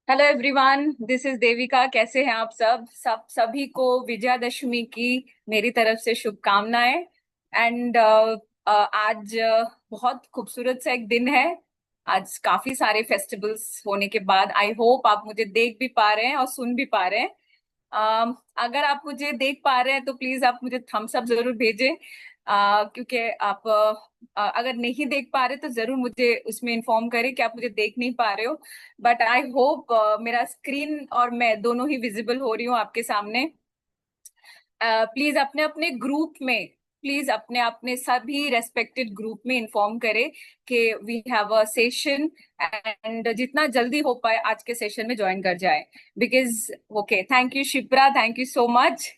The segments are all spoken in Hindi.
Hello everyone, this is Devika. कैसे हैं आप सभी को विजयादशमी की मेरी तरफ से शुभकामनाएं। एंड आज बहुत खूबसूरत सा एक दिन है। आज काफी सारे फेस्टिवल्स होने के बाद आई होप आप मुझे देख भी पा रहे हैं और सुन भी पा रहे हैं। अगर आप मुझे देख पा रहे हैं तो प्लीज आप मुझे थम्स अप जरूर भेजें। क्योंकि आप अगर नहीं देख पा रहे तो जरूर मुझे उसमें इन्फॉर्म करें कि आप मुझे देख नहीं पा रहे हो। बट आई होप मेरा स्क्रीन और मैं दोनों ही विजिबल हो रही हूँ आपके सामने। प्लीज अपने अपने ग्रुप में, प्लीज अपने अपने सभी रेस्पेक्टेड ग्रुप में इन्फॉर्म करें कि we have a session. And जितना जल्दी हो पाए आज के सेशन में ज्वाइन कर जाए। Because okay, thank you Shipra, thank you so much.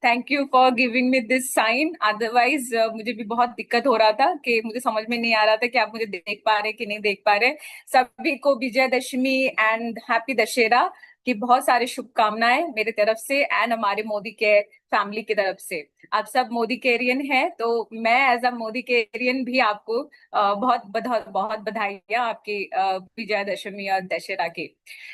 Thank you for giving me this sign. Otherwise मुझे भी बहुत दिक्कत हो रहा था कि मुझे समझ में नहीं आ रहा था कि आप मुझे देख पा रहे कि नहीं देख पा रहे। सभी को विजयदशमी एंड हैप्पी दशहरा की बहुत सारी शुभकामनाएं मेरी तरफ से एंड हमारे मोदी के फैमिली की तरफ से। आप सब मोदी केरियन हैं तो मैं एज अ मोदी केरियन भी आपको बहुत बहुत बधाइयाँ आपकी विजयादशमी और दशहरा की।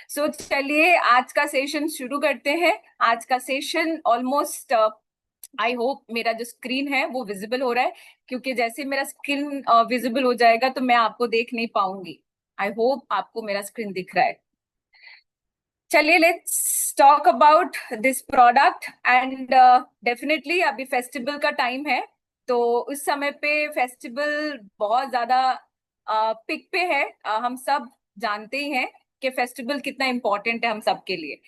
सो चलिए आज का सेशन शुरू करते हैं। आज का सेशन ऑलमोस्ट आई होप मेरा जो स्क्रीन है वो विजिबल हो रहा है, क्योंकि जैसे मेरा स्क्रीन विजिबल हो जाएगा तो मैं आपको देख नहीं पाऊंगी। आई होप आपको मेरा स्क्रीन दिख रहा है। चलिए let's talk about this product. And definitely अभी फेस्टिवल का टाइम है, तो उस समय पे फेस्टिवल बहुत ज्यादा पिक पे है। हम सब जानते ही हैं कि फेस्टिवल कितना इम्पोर्टेंट है हम सब के लिए।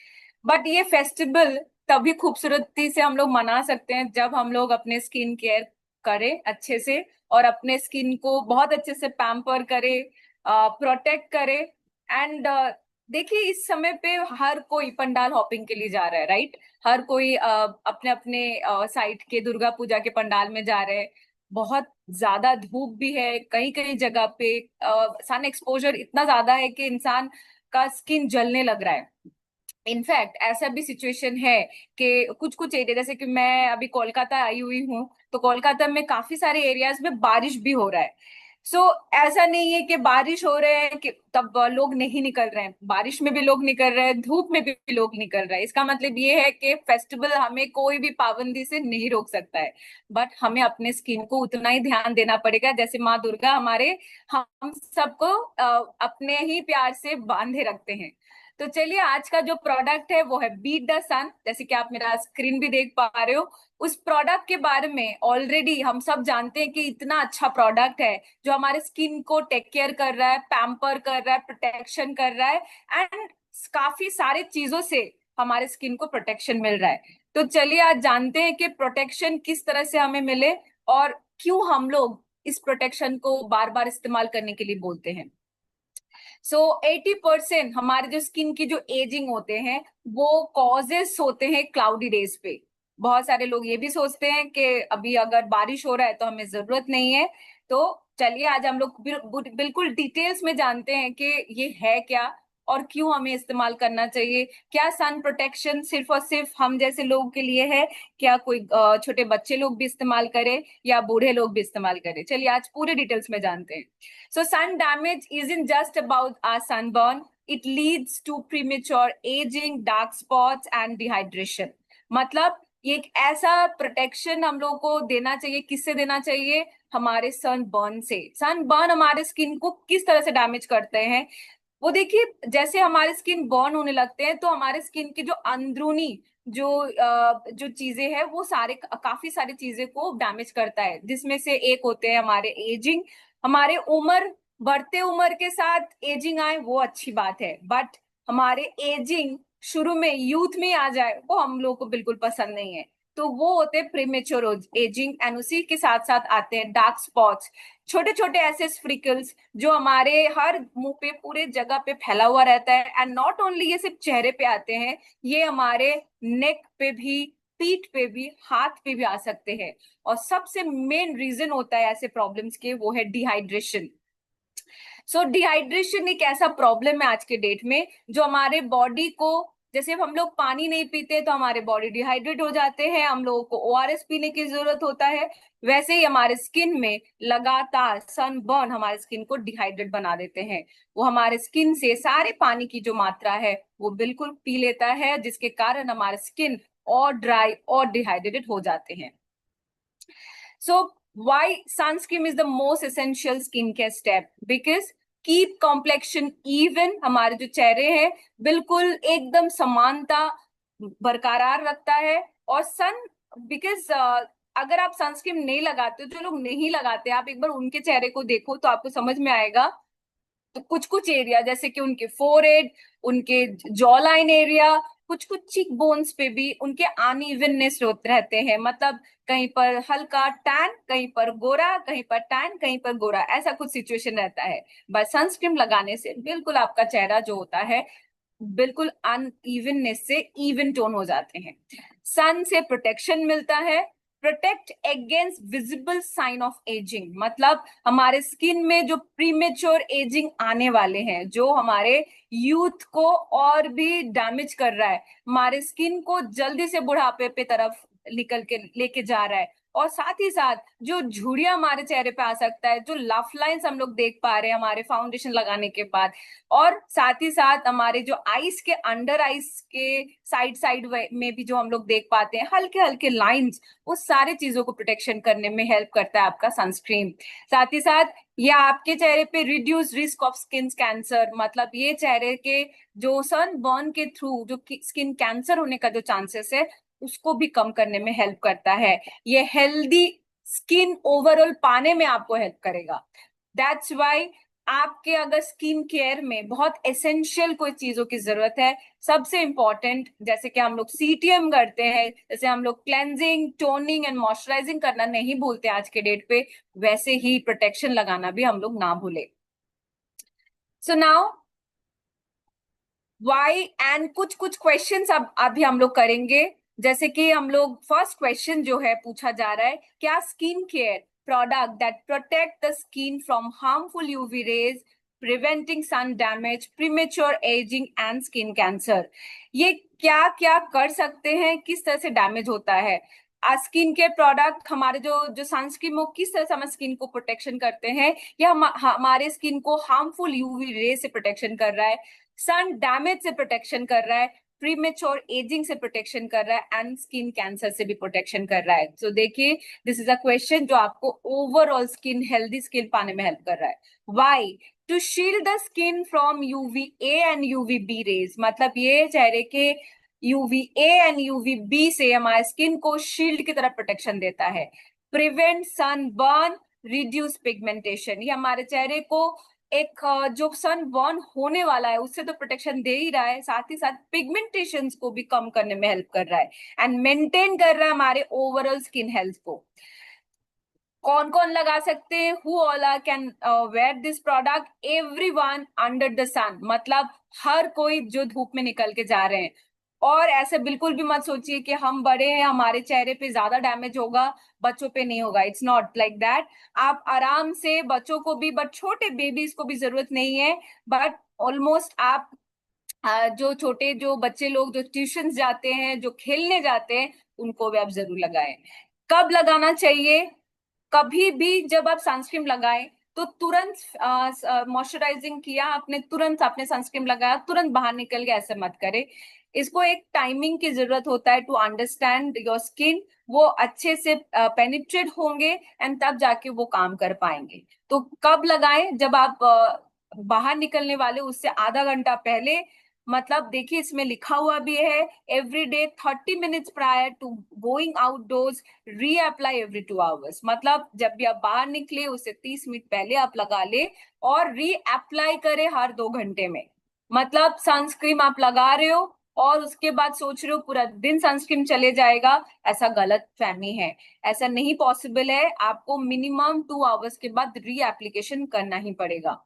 बट ये फेस्टिवल तभी खूबसूरती से हम लोग मना सकते हैं जब हम लोग अपने स्किन केयर करें अच्छे से, और अपने स्किन को बहुत अच्छे से पैम्पर करें, प्रोटेक्ट करें। एंड देखिए इस समय पे हर कोई पंडाल हॉपिंग के लिए जा रहा है, राइट। हर कोई अपने अपने साइट के दुर्गा पूजा के पंडाल में जा रहे हैं। बहुत ज्यादा धूप भी है कई कई जगह पे। सन एक्सपोजर इतना ज्यादा है कि इंसान का स्किन जलने लग रहा है। इनफैक्ट ऐसा भी सिचुएशन है कि कुछ कुछ एरिया, जैसे कि मैं अभी कोलकाता आई हुई हूँ, तो कोलकाता में काफी सारे एरियाज में बारिश भी हो रहा है। सो ऐसा नहीं है कि बारिश हो रहे हैं कि तब लोग नहीं निकल रहे हैं। बारिश में भी लोग निकल रहे हैं, धूप में भी लोग निकल रहे हैं। इसका मतलब ये है कि फेस्टिवल हमें कोई भी पाबंदी से नहीं रोक सकता है। बट हमें अपने स्किन को उतना ही ध्यान देना पड़ेगा जैसे माँ दुर्गा हमारे हम सबको अपने ही प्यार से बांधे रखते हैं। तो चलिए आज का जो प्रोडक्ट है वो है बीट द सन। जैसे कि आप मेरा स्क्रीन भी देख पा रहे हो, उस प्रोडक्ट के बारे में ऑलरेडी हम सब जानते हैं कि इतना अच्छा प्रोडक्ट है जो हमारे स्किन को टेक केयर कर रहा है, पैम्पर कर रहा है, प्रोटेक्शन कर रहा है। एंड काफी सारे चीजों से हमारे स्किन को प्रोटेक्शन मिल रहा है। तो चलिए आज जानते हैं कि प्रोटेक्शन किस तरह से हमें मिले और क्यों हम लोग इस प्रोटेक्शन को बार बार इस्तेमाल करने के लिए बोलते हैं। सो 80% हमारे जो स्किन की जो एजिंग होते हैं वो कॉजेस होते हैं क्लाउडी डेज पे। बहुत सारे लोग ये भी सोचते हैं कि अभी अगर बारिश हो रहा है तो हमें जरूरत नहीं है। तो चलिए आज हम लोग बिल्कुल डिटेल्स में जानते हैं कि ये है क्या और क्यों हमें इस्तेमाल करना चाहिए। क्या सन प्रोटेक्शन सिर्फ और सिर्फ हम जैसे लोगों के लिए है, क्या कोई छोटे बच्चे लोग भी इस्तेमाल करें या बूढ़े लोग भी इस्तेमाल करें। चलिए आज पूरे डिटेल्स में जानते हैं। So sun damage isn't just about our sunburn. It leads to premature aging, dark spots and dehydration. मतलब ये एक ऐसा प्रोटेक्शन हम लोग को देना चाहिए। किससे देना चाहिए? हमारे सनबर्न से। सनबर्न हमारे स्किन को किस तरह से डैमेज करते हैं वो देखिए। जैसे हमारे स्किन बर्न होने लगते हैं तो हमारे स्किन की जो अंदरूनी जो चीजें हैं वो सारे काफी सारी चीजें को डैमेज करता है, जिसमें से एक होते हैं हमारे एजिंग। हमारे उम्र बढ़ते उम्र के साथ एजिंग आए वो अच्छी बात है, बट हमारे एजिंग शुरू में यूथ में आ जाए वो हम लोग को बिल्कुल पसंद नहीं है। तो वो होते हैं प्रीमेच्योर एजिंग। एंड उसी के साथ साथ आते हैं डार्क स्पॉट्स, छोटे छोटे ऐसे स्प्रिकल्स जो हमारे हर मुंह पे पूरे जगह पे फैला हुआ रहता है। एंड नॉट ओनली ये सिर्फ चेहरे पे आते हैं, ये हमारे नेक पे भी, पीठ पे भी, हाथ पे भी आ सकते हैं। और सबसे मेन रीजन होता है ऐसे प्रॉब्लम्स के वो है डिहाइड्रेशन। सो डिहाइड्रेशन एक ऐसा प्रॉब्लम है आज के डेट में जो हमारे बॉडी को जैसे अब हम लोग पानी नहीं पीते तो हमारे बॉडी डिहाइड्रेट हो जाते हैं, हम लोगों को ओआरएस पीने की जरूरत होता है। वैसे ही हमारे स्किन में लगातार सनबर्न हमारे स्किन को डिहाइड्रेट बना देते हैं। वो हमारे स्किन से सारे पानी की जो मात्रा है वो बिल्कुल पी लेता है, जिसके कारण हमारे स्किन और ड्राई और डिहाइड्रेटेड हो जाते हैं। So why sunscreen is the most essential skincare step? Because keep complexion even, हमारे जो चेहरे हैं बिल्कुल एकदम समानता बरकरार रखता है। और सन बिकॉज अगर आप सनस्क्रीन नहीं लगाते हो, जो लोग नहीं लगाते, आप एक बार उनके चेहरे को देखो तो आपको समझ में आएगा। तो कुछ कुछ एरिया जैसे कि उनके फोरहेड, उनके जॉ लाइन एरिया, कुछ कुछ चीक बोन्स पे भी उनके अनइवननेस रहते हैं। मतलब कहीं पर हल्का टैन, कहीं पर गोरा, कहीं पर टैन, कहीं पर गोरा, ऐसा कुछ सिचुएशन रहता है। बस सनस्क्रीन लगाने से बिल्कुल आपका चेहरा जो होता है बिल्कुल अनइवननेस से इवन टोन हो जाते हैं। सन से प्रोटेक्शन मिलता है, protect against visible sign of ageing. मतलब हमारे स्किन में जो प्रीमेच्योर एजिंग आने वाले हैं, जो हमारे यूथ को और भी डैमेज कर रहा है, हमारे स्किन को जल्दी से बुढ़ापे पे तरफ निकल के लेके जा रहा है। और साथ ही साथ जो झुर्रियां हमारे चेहरे पे आ सकता है, जो लफ लाइंस हम लोग देख पा रहे हैं हमारे फाउंडेशन लगाने के बाद, और साथ ही साथ हमारे जो आईज के अंडर आईज के साइड साइड में भी जो हम लोग देख पाते हैं हल्के हल्के लाइंस, वो सारे चीजों को प्रोटेक्शन करने में हेल्प करता है आपका सनस्क्रीन। साथ ही साथ ये आपके चेहरे पे reduce risk of skin cancer, मतलब ये चेहरे के जो सन बर्न के थ्रू जो स्किन कैंसर होने का जो चांसेस है उसको भी कम करने में हेल्प करता है। ये हेल्दी स्किन ओवरऑल पाने में आपको हेल्प करेगा। दैट्स वाई आपके अगर स्किन केयर में बहुत एसेंशियल कोई चीजों की जरूरत है, सबसे इंपॉर्टेंट जैसे कि हम लोग सीटीएम करते हैं, जैसे हम लोग क्लेंजिंग, टोनिंग एंड मॉइस्चराइजिंग करना नहीं भूलते आज के डेट पे, वैसे ही प्रोटेक्शन लगाना भी हम लोग ना भूले। सो नाउ वाई एंड कुछ कुछ क्वेश्चंस अब अभी हम लोग करेंगे। जैसे कि हम लोग फर्स्ट क्वेश्चन जो है पूछा जा रहा है, क्या skin care product that protect the skin from harmful UV rays preventing sun damage premature ageing and skin cancer, ये क्या क्या कर सकते हैं, किस तरह से डैमेज होता है। स्किन केयर प्रोडक्ट हमारे जो जो सनस्क्रीन वो किस तरह से हमारे स्किन को प्रोटेक्शन करते हैं, या हमारे स्किन को हार्मफुल यूवी रे से प्रोटेक्शन कर रहा है, सन डैमेज से प्रोटेक्शन कर रहा है, प्रीमेच्योर एजिंग से प्रोटेक्शन कर रहा है, एंड स्किन कैंसर से भी प्रोटेक्शन कर रहा है। तो देखिए, दिस इज अ क्वेश्चन जो आपको ओवरऑल स्किन हेल्दी स्किन पाने में हेल्प कर रहा है। Why to shield the skin from UV A and UV B rays, मतलब ये चेहरे के UV A and UV B से हमारे स्किन को शील्ड की तरह प्रोटेक्शन देता है। Prevent sun burn, reduce pigmentation, ये हमारे चेहरे को एक जो सन बर्न होने वाला है उससे तो प्रोटेक्शन दे ही रहा है, साथ ही साथ पिगमेंटेशन को भी कम करने में हेल्प कर रहा है, एंड मेंटेन कर रहा है हमारे ओवरऑल स्किन हेल्थ को। कौन कौन लगा सकते हैं, who all can wear this product, everyone under the sun, मतलब हर कोई जो धूप में निकल के जा रहे हैं। और ऐसे बिल्कुल भी मत सोचिए कि हम बड़े हैं हमारे चेहरे पे ज्यादा डैमेज होगा, बच्चों पे नहीं होगा, इट्स नॉट लाइक दैट। आप आराम से बच्चों को भी, बट छोटे बेबीज को भी जरूरत नहीं है, बट ऑलमोस्ट आप जो छोटे जो बच्चे लोग जो ट्यूशन जाते हैं, जो खेलने जाते हैं, उनको भी आप जरूर लगाएं। कब लगाना चाहिए, कभी भी जब आप सनस्क्रीन लगाएं तो तुरंत मॉइस्चराइजिंग किया आपने, तुरंत आपने सनस्क्रीन लगाया, तुरंत बाहर निकल गया, ऐसे मत करें। इसको एक टाइमिंग की जरूरत होता है टू अंडरस्टैंड योर स्किन, वो अच्छे से पेनिट्रेट होंगे एंड तब जाके वो काम कर पाएंगे। तो कब लगाएं, जब आप बाहर निकलने वाले उससे आधा घंटा पहले। मतलब देखिए, इसमें लिखा हुआ भी है, every day 30 minutes prior to going outdoors, reapply every 2 hours, मतलब जब भी आप बाहर निकले उससे 30 मिनट पहले आप लगा ले और रीअप्लाई करें हर 2 घंटे में। मतलब सनस्क्रीन आप लगा रहे हो और उसके बाद सोच रहे हो पूरा दिन सनस्क्रीन चले जाएगा, ऐसा गलत फहमी है। ऐसा नहीं पॉसिबल है, आपको मिनिमम 2 आवर्स के बाद रीएप्लीकेशन करना ही पड़ेगा।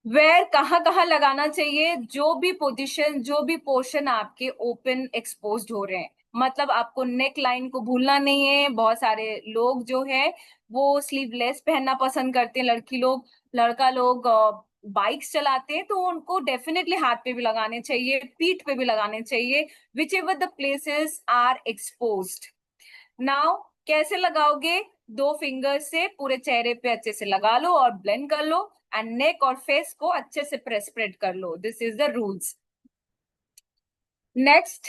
वेयर कहाँ कहाँ लगाना चाहिए, जो भी पोजीशन, जो भी पोर्शन आपके ओपन एक्सपोज्ड हो रहे हैं, मतलब आपको नेक लाइन को भूलना नहीं है। बहुत सारे लोग जो है वो स्लीवलेस पहनना पसंद करते हैं, लड़की लोग, लड़का लोग बाइक्स चलाते हैं तो उनको डेफिनेटली हाथ पे भी लगाने चाहिए, पीठ पे भी लगाने चाहिए, whichever the places are exposed. Now कैसे लगाओगे? दो फिंगर से पूरे चेहरे पे अच्छे से लगा लो और ब्लेंड कर लो, एंड नेक और फेस को अच्छे से प्रेस स्प्रेड कर लो। This is the rules. Next,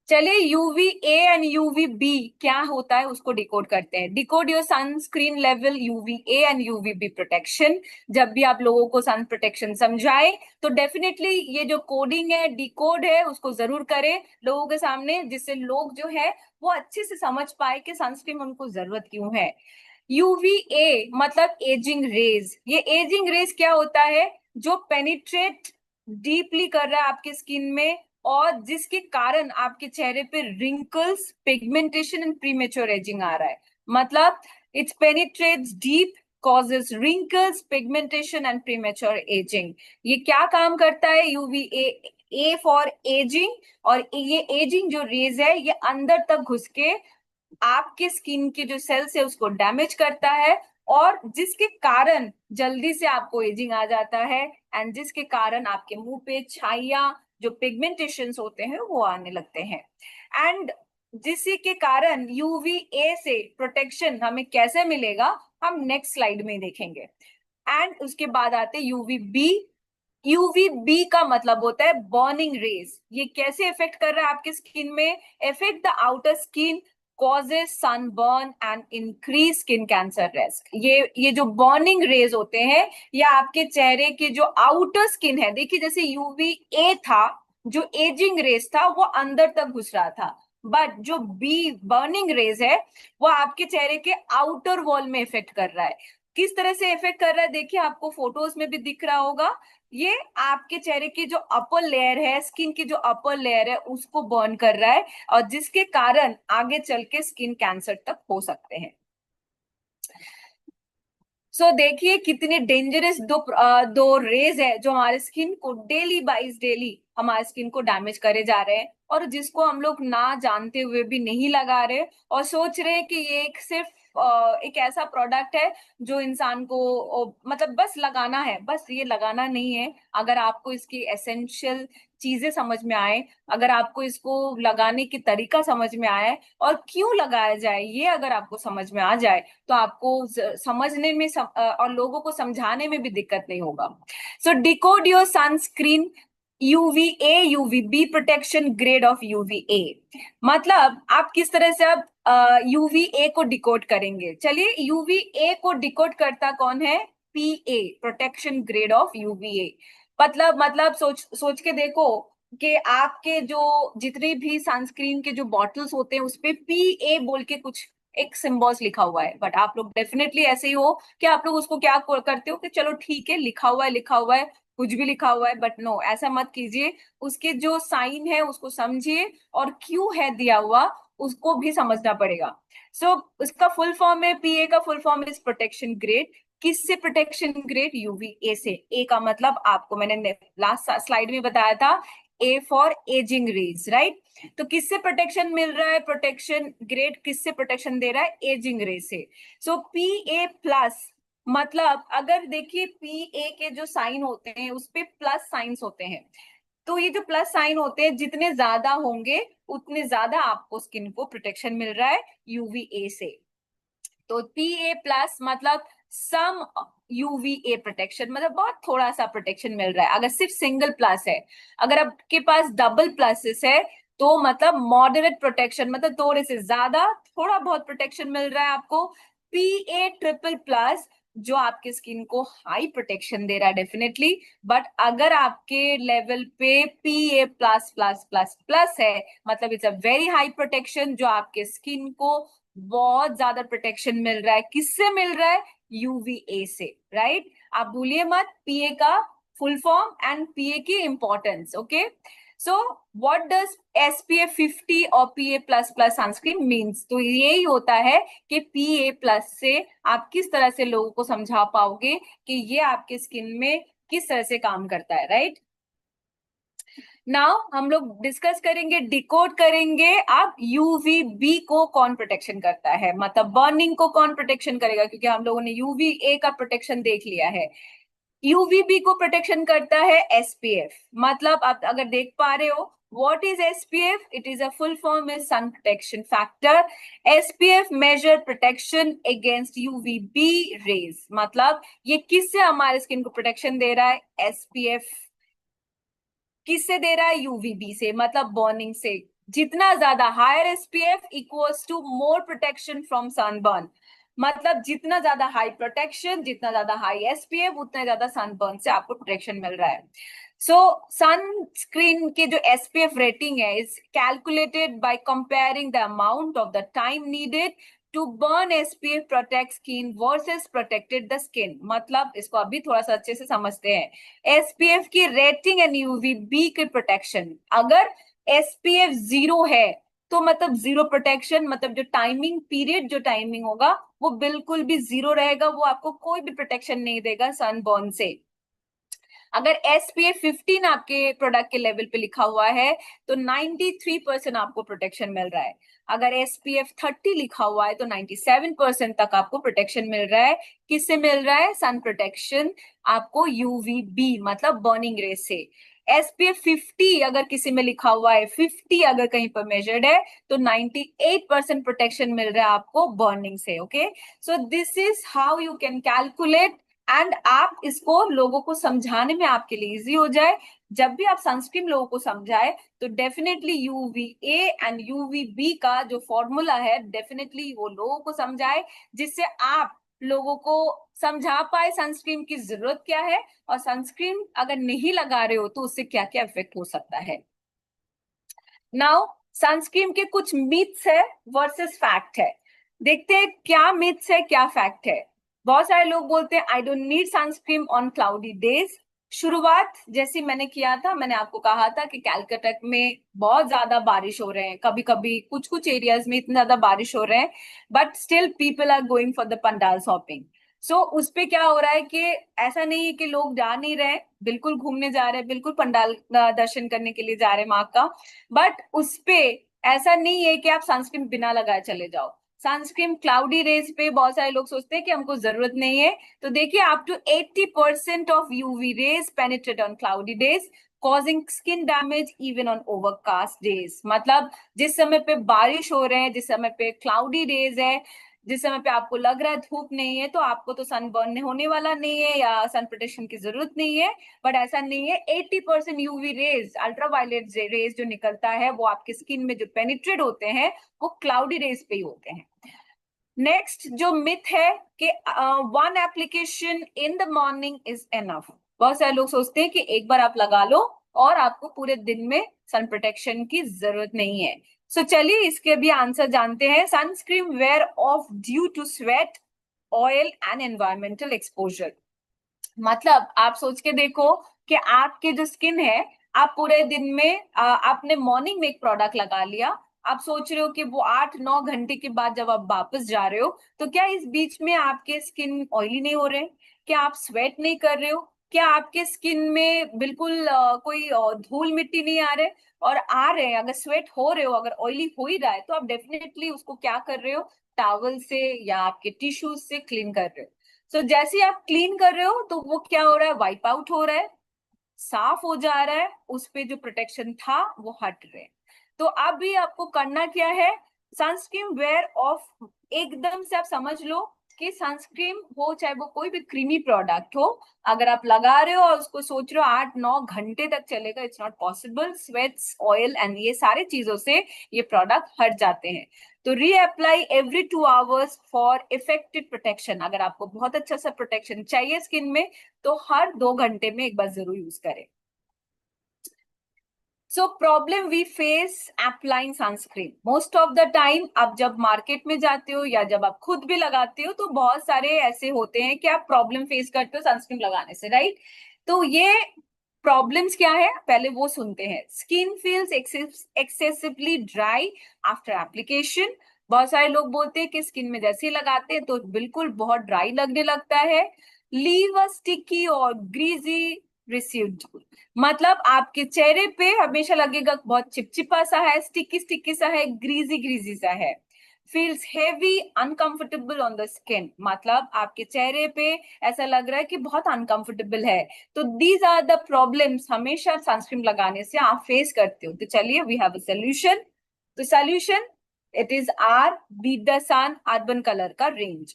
चलिए UV A and UV B क्या होता है उसको डिकोड करते हैं। Decode your sunscreen level UV A and UV B protection. जब भी आप लोगों को सन प्रोटेक्शन समझाए तो डेफिनेटली ये जो कोडिंग है, डिकोड है, उसको जरूर करें लोगों के सामने, जिससे लोग जो है वो अच्छे से समझ पाए कि सनस्क्रीन में उनको जरूरत क्यों है। यूवीए मतलब एजिंग रेज। ये एजिंग रेज क्या होता है? जो पेनिट्रेट डीपली कर रहा है आपके स्किन में, और जिसके कारण आपके चेहरे पे wrinkles, pigmentation and premature ageing आ रहा है। मतलब it's penetrates deep, causes wrinkles, pigmentation and premature aging। ये क्या काम करता है? यूवीए ए फॉर एजिंग, और ये एजिंग जो रेज है ये अंदर तक घुस के आपके स्किन के जो सेल्स है उसको डैमेज करता है, और जिसके कारण जल्दी से आपको एजिंग आ जाता है, एंड जिसके कारण आपके मुंह पे छाइयां, जो पिगमेंटेशंस होते हैं वो आने लगते हैं। एंड जिसी के कारण यूवीए से प्रोटेक्शन हमें कैसे मिलेगा हम नेक्स्ट स्लाइड में देखेंगे। एंड उसके बाद आते यूवी बी। यूवी बी का मतलब होता है बर्निंग रेज। ये कैसे इफेक्ट कर रहा है आपके स्किन में? Effect the outer skin, causes sunburn and increase skin cancer risk. ये जो बर्निंग रेज होते हैं ये आपके चेहरे के जो आउटर स्किन है, देखिए जैसे यूवी ए था, जो एजिंग रेज था वो अंदर तक घुस रहा था, बट जो बी बर्निंग रेज है वो आपके चेहरे के आउटर वॉल में इफेक्ट कर रहा है। किस तरह से इफेक्ट कर रहा है देखिए, आपको फोटोज में भी दिख रहा होगा। ये आपके चेहरे की जो अपर लेयर है, स्किन की जो अपर लेयर है उसको बर्न कर रहा है, और जिसके कारण आगे चल के स्किन कैंसर तक हो सकते हैं। सो देखिए कितने डेंजरस दो रेज है जो हमारे स्किन को डेली बाइज डेली हमारे स्किन को डैमेज करे जा रहे हैं, और जिसको हम लोग ना जानते हुए भी नहीं लगा रहे और सोच रहे हैं कि ये एक सिर्फ एक ऐसा प्रोडक्ट है जो इंसान को मतलब बस लगाना है। बस ये लगाना नहीं है। अगर आपको इसकी एसेंशियल चीजें समझ में आए, अगर आपको इसको लगाने की तरीका समझ में आए और क्यों लगाया जाए ये अगर आपको समझ में आ जाए, तो आपको समझने में और लोगों को समझाने में भी दिक्कत नहीं होगा। So decode your sunscreen UVA UVB protection grade of UVA. मतलब आप किस तरह से अब यूवीए को डिकोड करेंगे। चलिए, यूवीए को डिकोड करता कौन है? पीए, प्रोटेक्शन ग्रेड ऑफ यूवीए। मतलब सोच सोच के देखो कि आपके जो जितने भी सनस्क्रीन के जो बॉटल्स होते हैं उस पे पीए बोल के कुछ एक सिंबल्स लिखा हुआ है, बट आप लोग डेफिनेटली ऐसे ही हो कि आप लोग उसको क्या करते हो कि चलो ठीक है, लिखा हुआ है लिखा हुआ है, कुछ भी लिखा हुआ है, बट नो, ऐसा मत कीजिए। उसके जो साइन है उसको समझिए, और क्यों है दिया हुआ उसको भी समझना पड़ेगा। सो उसका फुल फॉर्म है, पीए का full form is protection grade. किससे प्रोटेक्शन ग्रेड? यूवीए से। ए का मतलब आपको मैंने लास्ट स्लाइड में बताया था, A for ageing rays, right? तो किससे प्रोटेक्शन मिल रहा है? प्रोटेक्शन ग्रेड किससे प्रोटेक्शन दे रहा है? एजिंग रेज से। सो पी ए प्लस, मतलब अगर देखिए पी ए के जो साइन होते हैं उस पे प्लस साइंस होते हैं, तो ये जो प्लस साइन होते हैं जितने ज्यादा होंगे उतने ज्यादा आपको स्किन को प्रोटेक्शन मिल रहा है यूवीए से। तो पी ए प्लस मतलब सम यूवीए प्रोटेक्शन, मतलब बहुत थोड़ा सा प्रोटेक्शन मिल रहा है। अगर सिर्फ सिंगल प्लस है, अगर आपके पास डबल प्लसेस है तो मतलब मॉडरेट प्रोटेक्शन, मतलब थोड़े से ज्यादा, थोड़ा बहुत प्रोटेक्शन मिल रहा है आपको। पी ए ट्रिपल प्लस जो आपके स्किन को हाई प्रोटेक्शन दे रहा है डेफिनेटली। बट अगर आपके लेवल पे P A plus plus plus plus है, मतलब it's a very high protection जो आपके स्किन को बहुत ज्यादा प्रोटेक्शन मिल रहा है। किससे मिल रहा है? यूवीए से, राइट? आप भूलिए मत पीए का फुल फॉर्म एंड पीए की importance. Okay, so what does SPF 50 और पीए प्लस प्लस सनस्क्रीन मीन्स? तो यही होता है कि पीए प्लस से आप किस तरह से लोगों को समझा पाओगे कि ये आपके स्किन में किस तरह से काम करता है, राइट? नाउ हम लोग डिस्कस करेंगे, डिकोड करेंगे अब यूवीबी को कौन प्रोटेक्शन करता है, मतलब बर्निंग को कौन प्रोटेक्शन करेगा, क्योंकि हम लोगों ने यूवीए का प्रोटेक्शन देख लिया है। यूवीबी को प्रोटेक्शन करता है एसपीएफ। मतलब आप अगर देख पा रहे हो, what is SPF? It is a full form is sun protection factor. SPF measure protection against UVB rays. मतलब ये किससे हमारे स्किन को प्रोटेक्शन दे रहा है? एसपीएफ किससे दे रहा है? यूवीबी से, मतलब बर्निंग से। जितना ज्यादा higher SPF equals to more protection from sunburn. मतलब जितना ज्यादा हाई प्रोटेक्शन, जितना ज्यादा हाई एसपीएफ, उतना ज्यादा सनबर्न से आपको प्रोटेक्शन मिल रहा है। सो सनस्क्रीन के जो एसपीएफ रेटिंग है is calculated by comparing the amount of the time needed to burn SPF protect skin versus protected the skin. मतलब इसको अभी थोड़ा सा अच्छे से समझते हैं। एसपीएफ की रेटिंग एंड यूवीबी की प्रोटेक्शन। अगर एसपीएफ 0 है तो मतलब जीरो प्रोटेक्शन, मतलब जो टाइमिंग पीरियड, जो टाइमिंग होगा वो बिल्कुल भी 0 रहेगा, वो आपको कोई भी प्रोटेक्शन नहीं देगा सनबर्न से। अगर SPF 15 आपके प्रोडक्ट के लेवल पे लिखा हुआ है तो 93% आपको प्रोटेक्शन मिल रहा है। अगर SPF 30 लिखा हुआ है तो 97% तक आपको प्रोटेक्शन मिल रहा है। किससे मिल रहा है? सन प्रोटेक्शन आपको यूवीबी मतलब बर्निंग रेस से। SPF 50 अगर किसी में लिखा हुआ है, 50 अगर कहीं पर मेजर्ड है तो 98% प्रोटेक्शन मिल रहा है आपको बर्निंग से। Okay, so this is how you can calculate. And आप इसको लोगों को समझाने में आपके लिए इजी हो जाए। जब भी आप सनस्क्रीन लोगों को समझाए तो डेफिनेटली यूवीए एंड यूवीबी का जो फॉर्मूला है डेफिनेटली वो लोगों को समझाए, जिससे आप लोगों को समझा पाए सनस्क्रीन की जरूरत क्या है, और सनस्क्रीन अगर नहीं लगा रहे हो तो उससे क्या क्या इफेक्ट हो सकता है। नाउ सनस्क्रीन के कुछ मिथ्स है वर्सेस फैक्ट है। देखते हैं क्या मिथ्स है क्या फैक्ट है। बहुत सारे लोग बोलते हैं I don't need sunscreen on cloudy days. शुरुआत जैसी मैंने किया था, मैंने आपको कहा था कि कैलकाटा में बहुत ज्यादा बारिश हो रहे हैं, कभी कभी कुछ कुछ एरियाज में इतना ज्यादा बारिश हो रहे हैं, but still people are going for the pandal shopping. So उस पे क्या हो रहा है कि ऐसा नहीं है कि लोग जा नहीं रहे, बिल्कुल घूमने जा रहे हैं, बिल्कुल पंडाल दर्शन करने के लिए जा रहे हैं माँ का। बट उस पे ऐसा नहीं है कि आप सनस्क्रीन बिना लगाए चले जाओ। सनस्क्रीन क्लाउडी रेज पे बहुत सारे लोग सोचते हैं कि हमको जरूरत नहीं है। तो देखिए, up to 80% of UV rays penetrate on cloudy days, causing skin damage even on overcast days. मतलब जिस समय पे बारिश हो रहे हैं, जिस समय पे क्लाउडी डेज है, जिस समय पे आपको लग रहा है धूप नहीं है, तो आपको तो सनबर्न होने वाला नहीं है या सन प्रोटेक्शन की जरूरत नहीं है। बट ऐसा नहीं है, 80% यूवी रेज, अल्ट्रावायलेट रेज जो निकलता है वो आपकी स्किन में जो पेनिट्रेट होते हैं वो क्लाउडी रेज पे ही होते हैं। नेक्स्ट जो मिथ है कि one application in the morning is enough. बहुत सारे लोग सोचते हैं कि एक बार आप लगा लो और आपको पूरे दिन में सन प्रोटेक्शन की जरूरत नहीं है। सो चलिए इसके भी आंसर जानते हैं। Sunscreen wear off due to sweat, oil and environmental exposure. मतलब आप सोच के देखो कि आपके जो स्किन है, आप पूरे दिन में आपने मॉर्निंग में एक प्रोडक्ट लगा लिया, आप सोच रहे हो कि वो 8-9 घंटे के बाद जब आप वापस जा रहे हो तो क्या इस बीच में आपके स्किन ऑयली नहीं हो रहे? क्या आप स्वेट नहीं कर रहे हो? क्या आपके स्किन में बिल्कुल कोई धूल मिट्टी नहीं आ रहे? और आ रहे हैं, अगर स्वेट हो रहे हो, अगर ऑयली हो ही रहा है तो आप डेफिनेटली उसको क्या कर रहे हो? टॉवल से या आपके टिश्यूज से क्लीन कर रहे हो। सो जैसे ही आप क्लीन कर रहे हो तो वो क्या हो रहा है? वाइप आउट हो रहा है, साफ हो जा रहा है, उस पे जो प्रोटेक्शन था वो हट रहे हैं। तो अब भी आपको करना क्या है? सनस्क्रीन वेयर ऑफ, एकदम से आप समझ लो कि सनस्क्रीन हो चाहे वो कोई भी क्रीमी प्रोडक्ट हो, अगर आप लगा रहे हो और उसको सोच रहे हो 8-9 घंटे तक चलेगा, it's not possible. Sweats, oil and ये सारी चीजों से ये प्रोडक्ट हट जाते हैं। तो reapply every 2 hours for effective protection. अगर आपको बहुत अच्छा सा प्रोटेक्शन चाहिए स्किन में तो हर 2 घंटे में एक बार जरूर यूज करें। So problem we face applying sunscreen most of the time. आप जब मार्केट में जाते हो या जब आप खुद भी लगाते हो तो बहुत सारे ऐसे होते हैं कि आप प्रॉब्लम फेस करते हो सनस्क्रीन लगाने से, राइट? तो ये प्रॉब्लम्स क्या है पहले वो सुनते हैं। Skin feels excessively dry after application. बहुत सारे लोग बोलते हैं कि स्किन में जैसे ही लगाते हैं तो बिल्कुल बहुत ड्राई लगने लगता है। लीव अ स्टिकी और ग्रीजी रेसिड्यू। मतलब आपके चेहरे पे हमेशा लगेगा बहुत चिपचिपा सा है, स्टिकी स्टिकी सा है, ग्रीजी ग्रीजी सा है। feels heavy, uncomfortable on the skin. मतलब आपके चेहरे पे ऐसा लग रहा है कि बहुत uncomfortable है. तो these are the problems हमेशा सनस्क्रीन लगाने से आप फेस करते हो. तो चलिए, we have a solution. तो solution, it is our Beat the Sun urban colour का रेंज.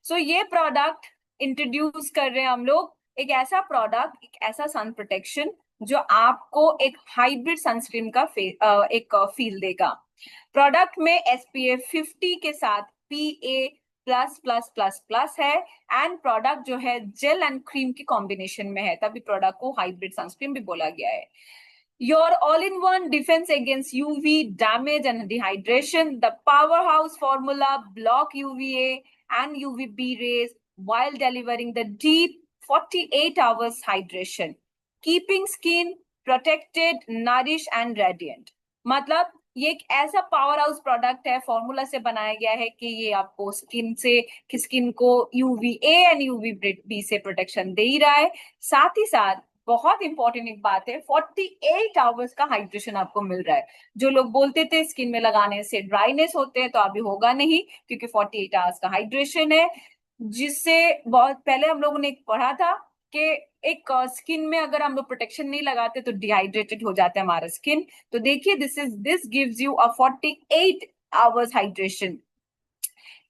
सो ये प्रोडक्ट इंट्रोड्यूस कर रहे हैं हम लोग. एक ऐसा प्रोडक्ट, एक ऐसा सन प्रोटेक्शन जो आपको एक हाइब्रिड सनस्क्रीन का एक फील देगा. प्रोडक्ट में SPF 50 के साथ PA plus plus plus plus है. एंड प्रोडक्ट जो है जेल एंड क्रीम की कॉम्बिनेशन में है, तभी प्रोडक्ट को हाइब्रिड सनस्क्रीन भी बोला गया है. Your all-in-one defense against UV damage and dehydration. The powerhouse formula block UVA and UVB rays while delivering the deep 48 hours hydration, keeping skin protected, nourished and radiant. मतलब ये एक ऐसा पावर हाउस प्रोडक्ट है, फॉर्मूला से बनाया गया है कि ये आपको स्किन को UVA एंड UVB से प्रोटेक्शन दे ही रहा है. साथ ही साथ बहुत इंपॉर्टेंट एक बात है, 48 आवर्स का हाइड्रेशन आपको मिल रहा है. जो लोग बोलते थे स्किन में लगाने से ड्राइनेस होते हैं, तो अभी होगा नहीं, क्योंकि 48 आवर्स का हाइड्रेशन है. जिससे बहुत पहले हम लोगों ने पढ़ा था कि एक स्किन में अगर हम लोग प्रोटेक्शन नहीं लगाते तो डिहाइड्रेटेड हो जाता है हमारा स्किन. तो देखिए, this gives you a 48 hours hydration,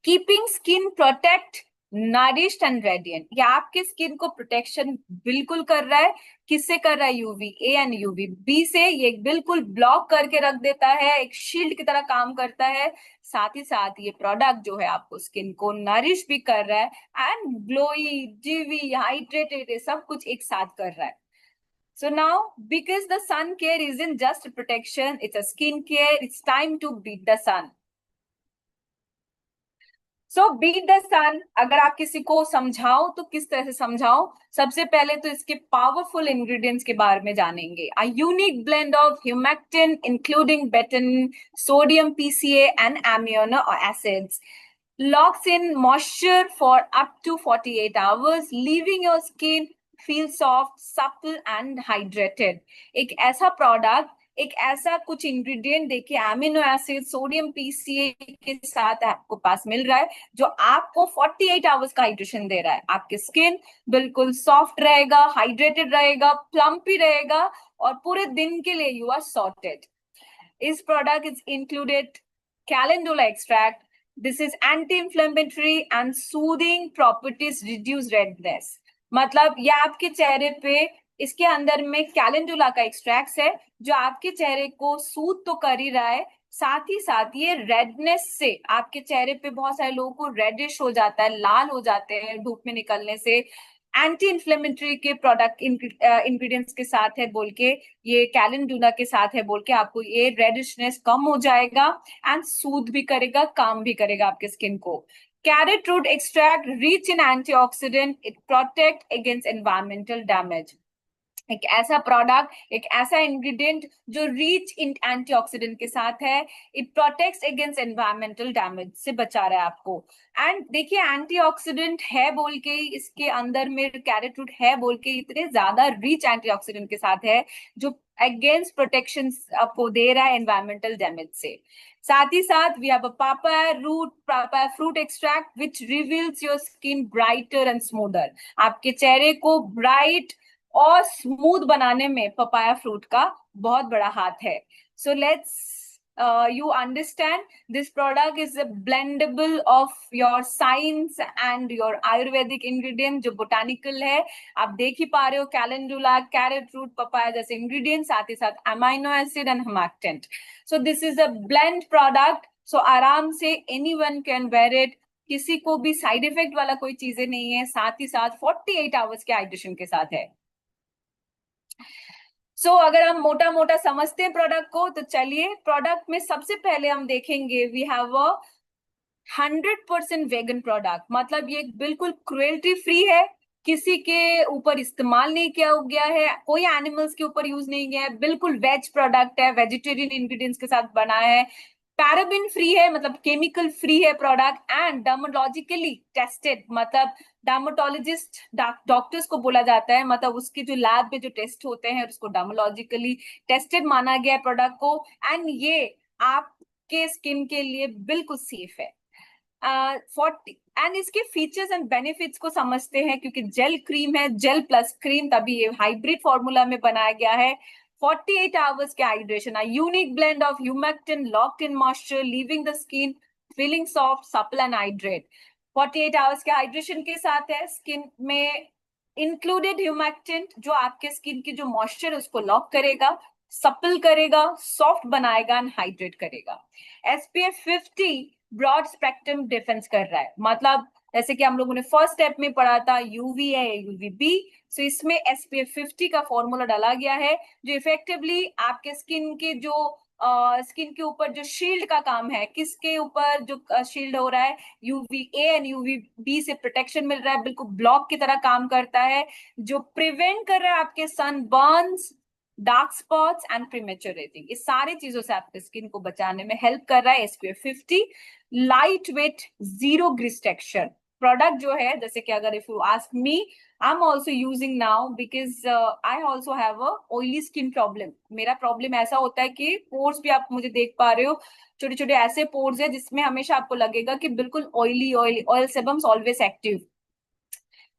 keeping skin protect, nourished and radiant. ये आपके स्किन को प्रोटेक्शन बिल्कुल कर रहा है. किससे कर रहा है? UVA एंड UVB से. ये बिल्कुल ब्लॉक करके रख देता है, एक शील्ड की तरह काम करता है. साथ ही साथ ये प्रोडक्ट जो है आपको स्किन को नरिश भी कर रहा है एंड ग्लोई, जीवी, हाइड्रेटेड, सब कुछ एक साथ कर रहा है. So now, because the sun care isn't just protection, it's a skin care. It's time to beat the sun. So beat the sun, अगर आप किसी को समझाओ तो किस तरह से समझाओ? सबसे पहले तो इसके पावरफुल इंग्रेडिएंट्स के बारे में जानेंगे. A unique blend of humectant including betaine, sodium PCA and amino acids locks in moisture for up to 48 hours, leaving your skin feel soft, supple and hydrated. एक ऐसा प्रोडक्ट, एक ऐसा कुछ इंग्रेडिएंट देखिए, एमिनो एसिड, सोडियम PCA के साथ आपको पास मिल रहा है, जो आपको 48 आवर्स का हाइड्रेशन दे रहा है. आपकी स्किन बिल्कुल सॉफ्ट रहेगा, हाइड्रेटेड रहेगा, प्लम्पी रहेगा और पूरे दिन के लिए यू आर सॉर्टेड. इस product is included calendula extract. This is anti-inflammatory and soothing properties, reduce redness. मतलब ये आपके चेहरे पे, इसके अंदर में कैलेंडुला का एक्सट्रैक्ट है जो आपके चेहरे को सूद तो कर ही रहा है, साथ ही साथ ये रेडनेस से, आपके चेहरे पे बहुत सारे लोगों को रेडिश हो जाता है, लाल हो जाते हैं धूप में निकलने से, एंटी इन्फ्लेमेटरी के प्रोडक्ट इंग्रेडिएंट्स के साथ है बोल के, ये कैलेंडुला के साथ है बोल के आपको ये रेडिशनेस कम हो जाएगा एंड सूद भी करेगा, काम भी करेगा आपके स्किन को. Carrot root extract rich in antioxidant, it protect against environmental damage. एक ऐसा प्रोडक्ट, एक ऐसा इंग्रेडिएंट जो रिच इन एंटीऑक्सीडेंट के साथ है. It protects against environmental damage से बचा रहा है आपको. एंड देखिए, एंटीऑक्सीडेंट है बोल के इसके अंदर में कैरेट रूट है बोल के इतने ज्यादा रिच एंटीऑक्सीडेंट के साथ है जो अगेंस्ट प्रोटेक्शन आपको दे रहा है एनवायरमेंटल डैमेज से. साथ ही साथ we have a papaya fruit extract which reveals your skin brighter and smoother. आपके चेहरे को ब्राइट और स्मूथ बनाने में पपाया फ्रूट का बहुत बड़ा हाथ है. So let's you understand this product is a blendable of your science and your ayurvedic ingredient जो botanical है. आप देख ही पा रहे हो, कैलेंडुला, कैरेट रूट, पपाया जैसे इंग्रेडिएंट, साथ ही साथ amino acid and humectant. So this is a blend product, so आराम से anyone can wear it. किसी को भी साइड इफेक्ट वाला कोई चीजें नहीं है, साथ ही साथ 48 आवर्स के हाइड्रेशन के साथ है. अगर हम मोटा मोटा समझते हैं प्रोडक्ट को, तो चलिए, प्रोडक्ट में सबसे पहले हम देखेंगे we have a 100% vegan product. मतलब ये बिल्कुल क्रुएल्टी फ्री है, किसी के ऊपर इस्तेमाल नहीं किया गया है, कोई एनिमल्स के ऊपर यूज नहीं गया है, बिल्कुल वेज प्रोडक्ट है, वेजिटेरियन इंग्रेडिएंट्स के साथ बना है, पैराबिन फ्री है, मतलब केमिकल फ्री है प्रोडक्ट, एंड डर्मेटोलॉजिकली टेस्टेड. मतलब डर्मेटोलॉजिस्ट डॉक्टर्स को बोला जाता है, मतलब उसके जो लैब में जो टेस्ट होते हैं उसको डर्मेटोलॉजिकली टेस्टेड माना गया है प्रोडक्ट को. एंड ये आप आपके स्किन के लिए बिल्कुल सेफ है। 40 एंड इसके फीचर्स एंड बेनिफिट्स को समझते हैं, क्योंकि जेल क्रीम है, जेल प्लस क्रीम, तभी ये हाइब्रिड फॉर्मूला में बनाया गया है। 48 आवर्स के hydration, a unique blend of humectant locked in moisture leaving the skin feeling soft supple and hydrate. 48 hours के हाइड्रेशन के साथ है, स्किन में इंक्लूडेड ह्यूमेक्टिन जो आपके स्किन की जो मॉइस्चर उसको लॉक करेगा, सप्पल करेगा, सॉफ्ट बनाएगा एंड हाइड्रेट करेगा। SPF 50 ब्रॉड स्पेक्ट्रम डिफेंस कर रहा है, मतलब जैसे कि हम लोगों ने फर्स्ट स्टेप में पढ़ा था यूवी है यूवीबी, सो इसमें SPF 50 का फॉर्मूला डाला गया है जो इफेक्टिवली आपके स्किन के जो स्किन के ऊपर जो शील्ड का काम है, किसके ऊपर जो शील्ड हो रहा है, UVA एंड UVB से प्रोटेक्शन मिल रहा है, बिल्कुल ब्लॉक की तरह काम करता है, जो प्रिवेंट कर रहा है आपके sun burns, dark spots and premature ageing. इस सारी चीजों से आपके स्किन को बचाने में हेल्प कर रहा है SPF 50। Light weight, zero grease texture product जो है, जैसे कि अगर if you ask me, I am also using now because I also have a oily skin problem. मेरा प्रॉब्लम ऐसा होता है कि पोर्स भी आप मुझे देख पा रहे हो, छोटे छोटे ऐसे पोर्स है जिसमें हमेशा आपको लगेगा कि बिल्कुल oily oily, oil sebums always active.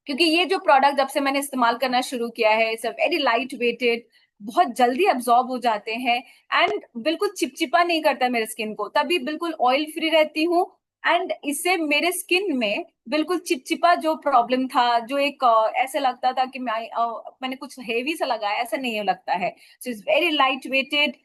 क्योंकि ये जो प्रोडक्ट जब से मैंने इस्तेमाल करना शुरू किया है, it's a very light weighted, बहुत जल्दी अब्सॉर्ब हो जाते हैं एंड बिल्कुल चिपचिपा नहीं करता मेरे स्किन को, तभी बिल्कुल ऑयल फ्री रहती हूँ। एंड इससे मेरे स्किन में बिल्कुल चिपचिपा जो प्रॉब्लम था, जो एक ऐसे लगता था कि मैंने कुछ हेवी सा लगाया, ऐसा नहीं लगता है। So it's very light weighted,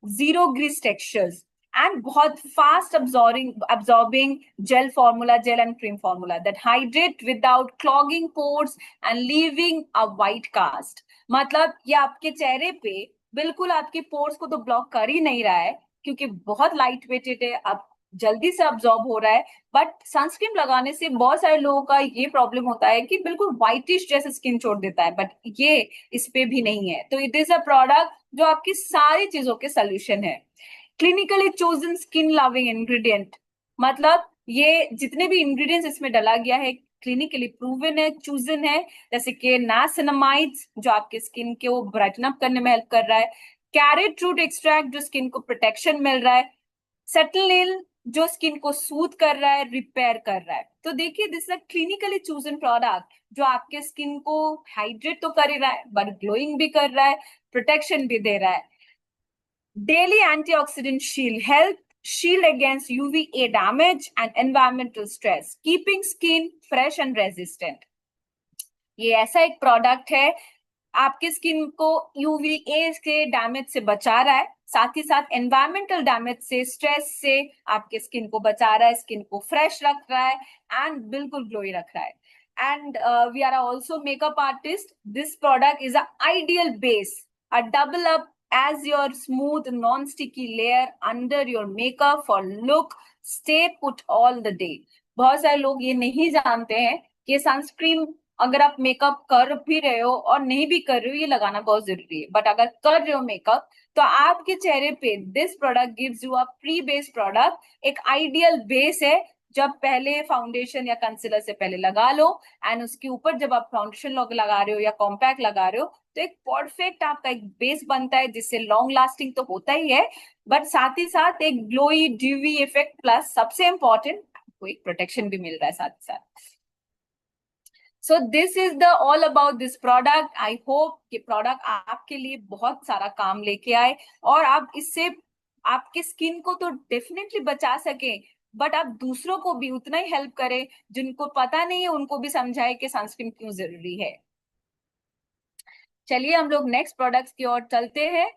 zero grease textures and बहुत fast absorbing gel formula, gel and cream formula that hydrate without clogging pores and leaving a white cast। मतलब ये आपके चेहरे पे बिल्कुल आपके पोर्स को तो ब्लॉक कर ही नहीं रहा है, क्योंकि बहुत लाइट वेटेड है, अब जल्दी से अब्सॉर्ब हो रहा है। बट सनस्क्रीन लगाने से बहुत सारे लोगों का ये प्रॉब्लम होता है कि बिल्कुल व्हाइटिश जैसे स्किन छोड़ देता है, बट ये इस पे भी नहीं है। तो इट इज अ प्रोडक्ट जो आपकी सारी चीजों के सोल्यूशन है। Clinically chosen skin loving ingredient, मतलब ये जितने भी इंग्रेडिएंट्स इसमें डाला गया है क्लिनिकली प्रूवन है, चूजन है, जैसे कि नासिनामाइड्स जो आपके स्किन के वो ब्राइटन अप करने में हेल्प कर रहा है, कैरेट रूट एक्सट्रैक्ट जो स्किन को प्रोटेक्शन मिल रहा है, सेटलिल जो स्किन को सूथ कर रहा है, रिपेयर कर रहा है। तो देखिए this is a clinically chosen product जो आपके स्किन को हाइड्रेट तो कर ही रहा है, बट ग्लोइंग भी कर रहा है, प्रोटेक्शन भी दे रहा है। Daily antioxidant shield help shield against UVA damage and environmental stress, keeping skin fresh and resistant। ये ऐसा एक प्रोडक्ट है आपके स्किन को यूवीए के डैमेज से बचा रहा है, साथ ही साथ एनवायरमेंटल डैमेज से, स्ट्रेस से आपके स्किन को बचा रहा है, स्किन को फ्रेश रख रहा है एंड बिल्कुल ग्लोई रख रहा है। And we are also makeup artist, this product is a ideal base, a double up as your smooth non-sticky layer under your makeup for look stay put all the day। बहुत सारे लोग ये नहीं जानते हैं कि सनस्क्रीन अगर आप मेकअप कर भी रहे हो और नहीं भी कर रहे हो, ये लगाना बहुत जरूरी है, बट अगर कर रहे हो मेकअप तो आपके चेहरे पे this product gives you a pre base product, एक आइडियल बेस है। जब पहले फाउंडेशन या कंसीलर से पहले लगा लो एंड उसके ऊपर जब आप फाउंडेशन लगा रहे हो या कॉम्पैक्ट लगा रहे हो, तो एक परफेक्ट आपका एक बेस बनता है, जिससे लॉन्ग लास्टिंग तो होता ही है, बट साथ ही साथ एक ग्लोई ड्यूवी इफेक्ट, प्लस सबसे इंपॉर्टेंट आपको एक प्रोटेक्शन भी मिल रहा है साथ ही साथ। सो this is the all about this product. I hope कि प्रोडक्ट आपके लिए बहुत सारा काम लेके आए और आप इससे आपके स्किन को तो डेफिनेटली बचा सके, बट आप दूसरों को भी उतना ही हेल्प करें, जिनको पता नहीं है उनको भी समझाए कि सनस्क्रीन क्यों जरूरी है। चलिए हम लोग नेक्स्ट प्रोडक्ट्स की ओर चलते हैं।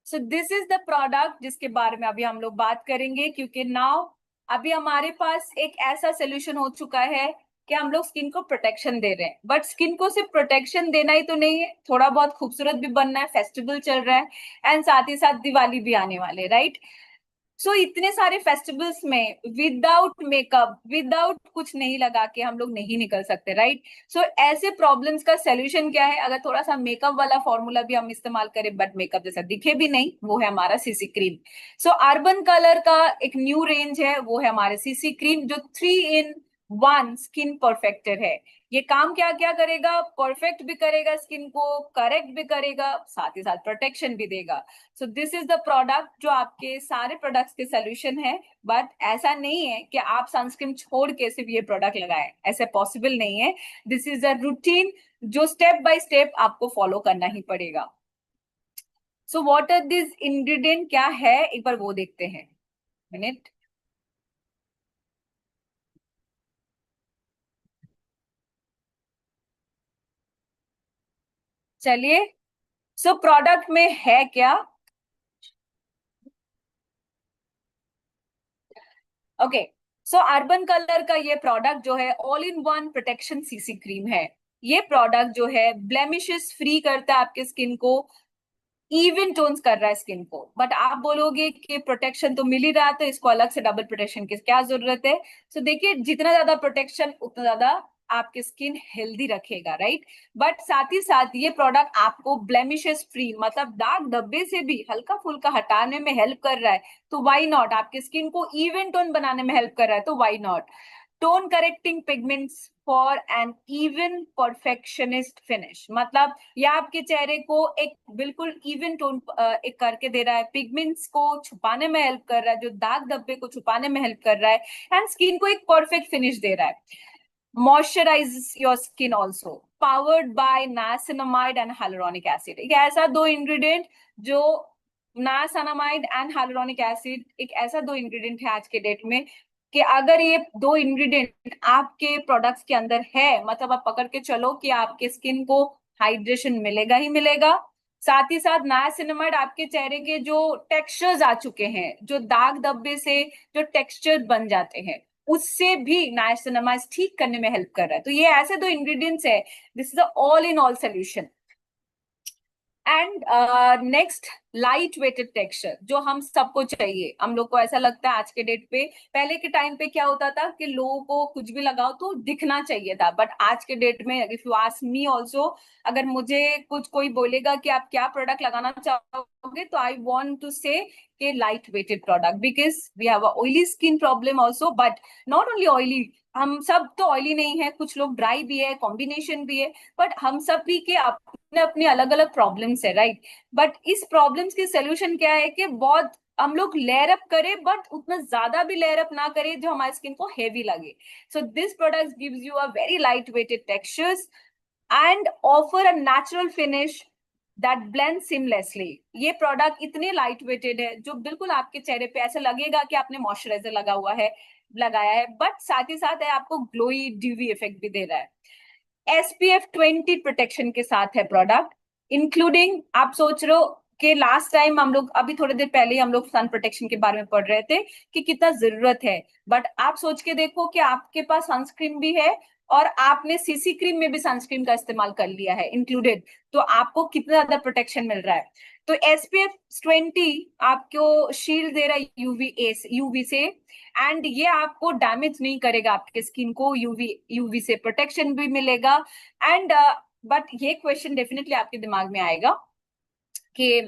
सो दिस इज द प्रोडक्ट जिसके बारे में अभी हम लोग बात करेंगे, क्योंकि नाउ अभी हमारे पास एक ऐसा सोल्यूशन हो चुका है कि हम लोग स्किन को प्रोटेक्शन दे रहे हैं, बट स्किन को सिर्फ प्रोटेक्शन देना ही तो नहीं है, थोड़ा बहुत खूबसूरत भी बनना है, फेस्टिवल चल रहा है एंड साथ ही साथ दिवाली भी आने वाले, राइट। सो इतने सारे फेस्टिवल्स में विदाउट मेकअप, विदाउट कुछ नहीं लगा के हम लोग नहीं निकल सकते, राइट। सो ऐसे प्रॉब्लम्स का सोल्यूशन क्या है, अगर थोड़ा सा मेकअप वाला फॉर्मूला भी हम इस्तेमाल करें बट मेकअप जैसा दिखे भी नहीं, वो है हमारा सीसी क्रीम। सो अर्बन कलर का एक न्यू रेंज है, वो है हमारे सीसी क्रीम, जो 3 in वन स्किन परफेक्टर है। ये काम क्या क्या करेगा? परफेक्ट भी करेगा स्किन को, करेक्ट भी करेगा, साथ ही साथ प्रोटेक्शन भी देगा। सो दिस इज द प्रोडक्ट जो आपके सारे प्रोडक्ट्स के सोल्यूशन है। बट ऐसा नहीं है कि आप सनस्क्रीन छोड़ के सिर्फ ये प्रोडक्ट लगाएं, ऐसे पॉसिबल नहीं है। दिस इज अ रूटीन जो स्टेप बाय स्टेप आपको फॉलो करना ही पड़ेगा। So what are this ingredient, क्या है एक बार वो देखते हैं। मिनट। चलिए, सो प्रोडक्ट में है क्या? ओके, सो अर्बन कलर का ये प्रोडक्ट जो है all in one protection CC cream है। ये प्रोडक्ट जो है ब्लेमिशेस फ्री करता है आपके स्किन को, इवन टोन्स कर रहा है स्किन को। बट आप बोलोगे कि प्रोटेक्शन तो मिल ही रहा है, तो इसको अलग से डबल प्रोटेक्शन की क्या जरूरत है? सो देखिए, जितना ज्यादा प्रोटेक्शन उतना ज्यादा आपकी स्किन हेल्दी रखेगा, राइट। बट साथ ही साथ ये प्रोडक्ट आपको ब्लेमिशेस फ्री, मतलब दाग धब्बे से भी हल्का फुल्का हटाने में हेल्प कर रहा है। तो वाई नॉट? आपके स्किन को इवन टोन बनाने में हेल्प कर रहा है, तो why not? Tone correcting pigments for an even perfectionist finish, मतलब ये आपके चेहरे को एक बिल्कुल इवन टोन एक करके दे रहा है, पिगमेंट्स को छुपाने में हेल्प कर रहा है, जो दाग धब्बे को छुपाने में हेल्प कर रहा है, एंड स्किन को एक परफेक्ट फिनिश दे रहा है। Moisturise your skin also, powered by niacinamide and hyaluronic acid. एक ऐसा दो इंग्रेडिएंट जो, नाइसिनामाइड एंड hyaluronic एसिड एक ऐसा दो इंग्रेडिएंट है आज के डेट में कि अगर ये दो इंग्रेडिएंट आपके प्रोडक्ट्स के अंदर है, मतलब आप पकड़ के चलो कि आपके स्किन को हाइड्रेशन मिलेगा ही मिलेगा। साथ ही साथ नाइसिनामाइड आपके चेहरे के जो टेक्सचर्स आ चुके हैं, जो दाग धब्बे से जो टेक्सचर बन जाते हैं, उससे भी नाइसिनामाइड ठीक करने में हेल्प कर रहा है। तो ये ऐसे दो इंग्रेडिएंट्स है, this is a all in all solution. And next, light weighted texture जो हम सबको चाहिए। हम लोग को ऐसा लगता है आज के डेट पे, पहले के टाइम पे क्या होता था कि लोगों को कुछ भी लगाओ तो दिखना चाहिए था, बट आज के डेट में if you ask me also, अगर मुझे कुछ कोई बोलेगा कि आप क्या प्रोडक्ट लगाना चाहोगे, तो आई वॉन्ट टू से कि light weighted product, because we have oily skin problem also. But not only oily, हम सब तो ऑयली नहीं है, कुछ लोग ड्राई भी है, कॉम्बिनेशन भी है। बट हम सब भी के अपने अपने अलग अलग प्रॉब्लम्स है, राइट। बट इस प्रॉब्लम्स की सोल्यूशन क्या है कि बहुत हम लोग लेयर अप करें, बट उतना ज्यादा भी लेयर अप ना करें जो हमारी स्किन को हेवी लगे। So this product gives you a very light weighted textures and offer a natural finish that blend seamlessly. ये प्रोडक्ट इतने लाइट वेटेड है जो बिल्कुल आपके चेहरे पे ऐसा लगेगा कि आपने मॉइस्चराइजर लगा हुआ है, लगाया है, बट साथ ही साथ है आपको ग्लोई ड्यूवी इफेक्ट भी दे रहा है। SPF 20 प्रोटेक्शन के साथ है प्रोडक्ट, इंक्लूडिंग, आप सोच रहे हो कि लास्ट टाइम हम लोग, अभी थोड़ी देर पहले ही हम लोग सन प्रोटेक्शन के बारे में पढ़ रहे थे कि कितना जरूरत है। बट आप सोच के देखो कि आपके पास सनस्क्रीन भी है और आपने सीसी क्रीम में भी सनस्क्रीन का इस्तेमाल कर लिया है इंक्लूडेड, तो आपको कितना ज्यादा प्रोटेक्शन मिल रहा है। तो SPF 20 आपको शील्ड दे रहा है यूवी से, एंड ये आपको डैमेज नहीं करेगा, आपके स्किन को यूवी से प्रोटेक्शन भी मिलेगा। एंड बट ये क्वेश्चन डेफिनेटली आपके दिमाग में आएगा कि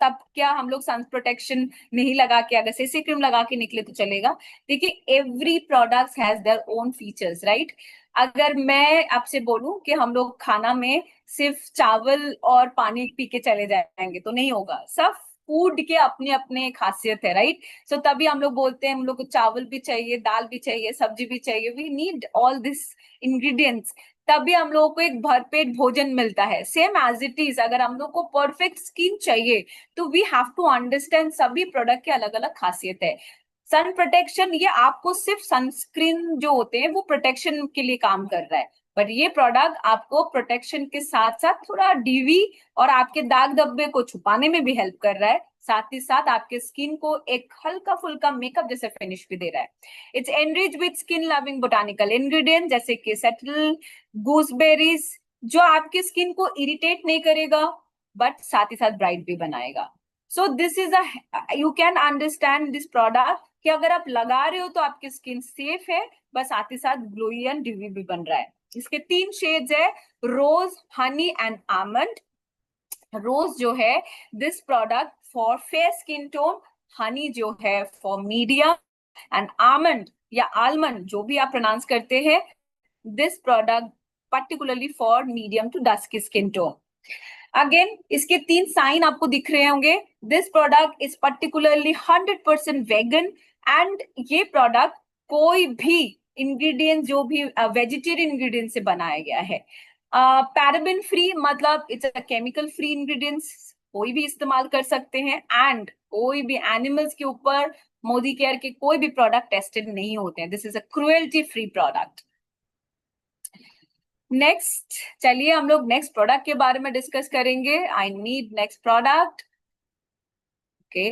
तब क्या हम लोग सन प्रोटेक्शन नहीं लगा के, अगर सीसी क्रीम लगा के निकले तो चलेगा? देखिए, every product has their own features, right. अगर मैं आपसे बोलूं कि हम लोग खाना में सिर्फ चावल और पानी पी के चले जाएंगे तो नहीं होगा, सब फूड के अपने अपने खासियत है, राइट। सो तभी हम लोग बोलते हैं हम लोग को चावल भी चाहिए, दाल भी चाहिए, सब्जी भी चाहिए, we need all this ingredients, तभी हम लोगों को एक भरपेट भोजन मिलता है। सेम एज इट इज, अगर हम लोग को परफेक्ट स्किन चाहिए तो वी हैव टू अंडरस्टैंड सभी प्रोडक्ट के अलग अलग खासियत है। सन प्रोटेक्शन ये आपको सिर्फ सनस्क्रीन जो होते हैं वो प्रोटेक्शन के लिए काम कर रहा है, पर ये प्रोडक्ट आपको प्रोटेक्शन के साथ साथ थोड़ा डीवी और आपके दाग धब्बे को छुपाने में भी हेल्प कर रहा है, साथ ही साथ आपके स्किन को एक हल्का फुल्का मेकअप जैसे फिनिश भी दे रहा है। It's enrich with skin loving botanical ingredient जैसे कि सेटल, गूसबेरीज, जो आपकी स्किन को इरिटेट नहीं करेगा बट साथ ही साथ ब्राइट भी बनाएगा। सो this is a, you can understand this product कि अगर आप लगा रहे हो तो आपकी स्किन सेफ है, बस साथ ही साथ ग्लोई एंड ड्यूवी भी बन रहा है। इसके 3 शेड्स है, rose, honey and almond. Rose जो है this product for fair skin tone, honey जो है फॉर मीडियम, एंड आमंड या आलमंड, जो भी आप प्रोनाउंस करते हैं, this product particularly for medium to dusky skin tone. Again इसके 3 साइन आपको दिख रहे होंगे। This product is particularly 100% vegan, and ये प्रोडक्ट कोई भी इंग्रेडिएंट, जो भी वेजिटेरियन इंग्रेडिएंट से बनाया गया है। पैराबेन फ्री, मतलब it's a chemical free ingredients, कोई भी इस्तेमाल कर सकते हैं। एंड कोई भी एनिमल्स के ऊपर मोदी केयर के कोई भी प्रोडक्ट टेस्टेड नहीं होते हैं। This is a cruelty free product. Next, चलिए हम लोग नेक्स्ट प्रोडक्ट के बारे में डिस्कस करेंगे। I need next product. Okay,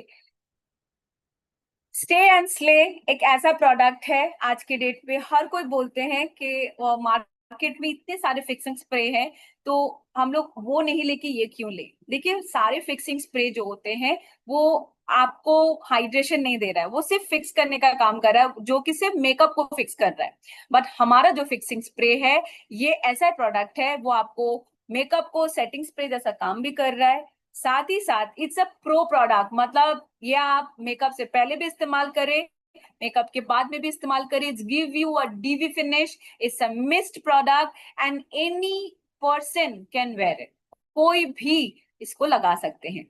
stay and slay एक ऐसा प्रोडक्ट है, आज के डेट पे हर कोई बोलते हैं कि मार्केट में इतने सारे फिक्सिंग स्प्रे हैं, तो हम लोग वो नहीं लेके ये क्यों ले। देखिए, सारे फिक्सिंग स्प्रे जो होते हैं वो आपको हाइड्रेशन नहीं दे रहा है, वो सिर्फ फिक्स करने का काम कर रहा है, जो कि सिर्फ मेकअप को फिक्स कर रहा है। बट हमारा जो फिक्सिंग स्प्रे है, ये ऐसा प्रोडक्ट है, वो आपको मेकअप को सेटिंग स्प्रे जैसा काम भी कर रहा है। साथ ही साथ इट्स अ प्रो प्रोडक्ट, मतलब ये आप मेकअप से पहले भी इस्तेमाल करें, मेकअप के बाद में भी इस्तेमाल करें। It's give you a dewy finish, it's a mist product, and any person can wear it, कोई भी इसको लगा सकते हैं।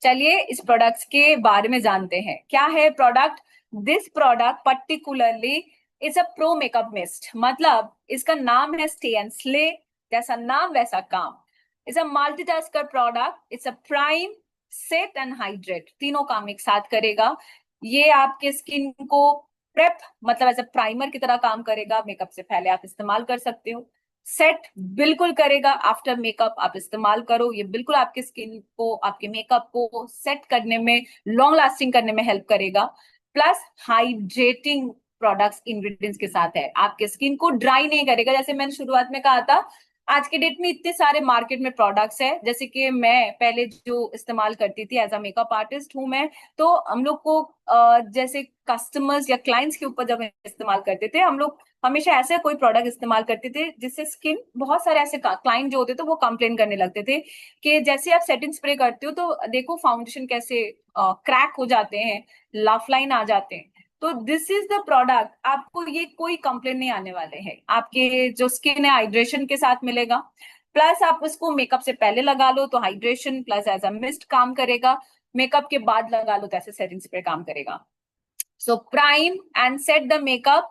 चलिए इस प्रोडक्ट्स के बारे में जानते हैं। क्या है product? This product particularly is a pro makeup mist, मतलब इसका नाम है स्टे एंड स्ले, जैसा नाम वैसा काम। It's a multitasker product, it's a prime, set and hydrate, तीनों काम एक साथ करेगा। ये आपके स्किन को प्रेप, मतलब एज अ प्राइमर की तरह काम करेगा, मेकअप से पहले आप इस्तेमाल कर सकते हो। सेट बिल्कुल करेगा, आफ्टर मेकअप आप इस्तेमाल करो, ये बिल्कुल आपके स्किन को, आपके मेकअप को सेट करने में, लॉन्ग लास्टिंग करने में हेल्प करेगा। प्लस हाइड्रेटिंग प्रोडक्ट्स इंग्रेडिएंट्स के साथ है, आपके स्किन को ड्राई नहीं करेगा। जैसे मैंने शुरुआत में कहा था, आज के डेट में इतने सारे मार्केट में प्रोडक्ट्स है, जैसे कि मैं पहले जो इस्तेमाल करती थी, एज अ मेकअप आर्टिस्ट हूं मैं, तो हम लोग को जैसे कस्टमर्स या क्लाइंट्स के ऊपर जब इस्तेमाल करते थे, हम लोग हमेशा ऐसे कोई प्रोडक्ट इस्तेमाल करते थे जिससे स्किन, बहुत सारे ऐसे क्लाइंट जो होते थे वो कंप्लेन करने लगते थे कि जैसे आप सेटिंग स्प्रे करते हो तो देखो फाउंडेशन कैसे क्रैक हो जाते हैं, लाफ लाइन आ जाते हैं। तो दिस इज द प्रोडक्ट, आपको ये कोई कंप्लेन नहीं आने वाले हैं, आपके जो स्किन है हाइड्रेशन के साथ मिलेगा। प्लस आप उसको मेकअप से पहले लगा लो तो hydration plus as a mist काम करेगा, मेकअप के बाद लगा लो तो ऐसे सेटिंग स्प्रे काम करेगा। So prime and set the makeup,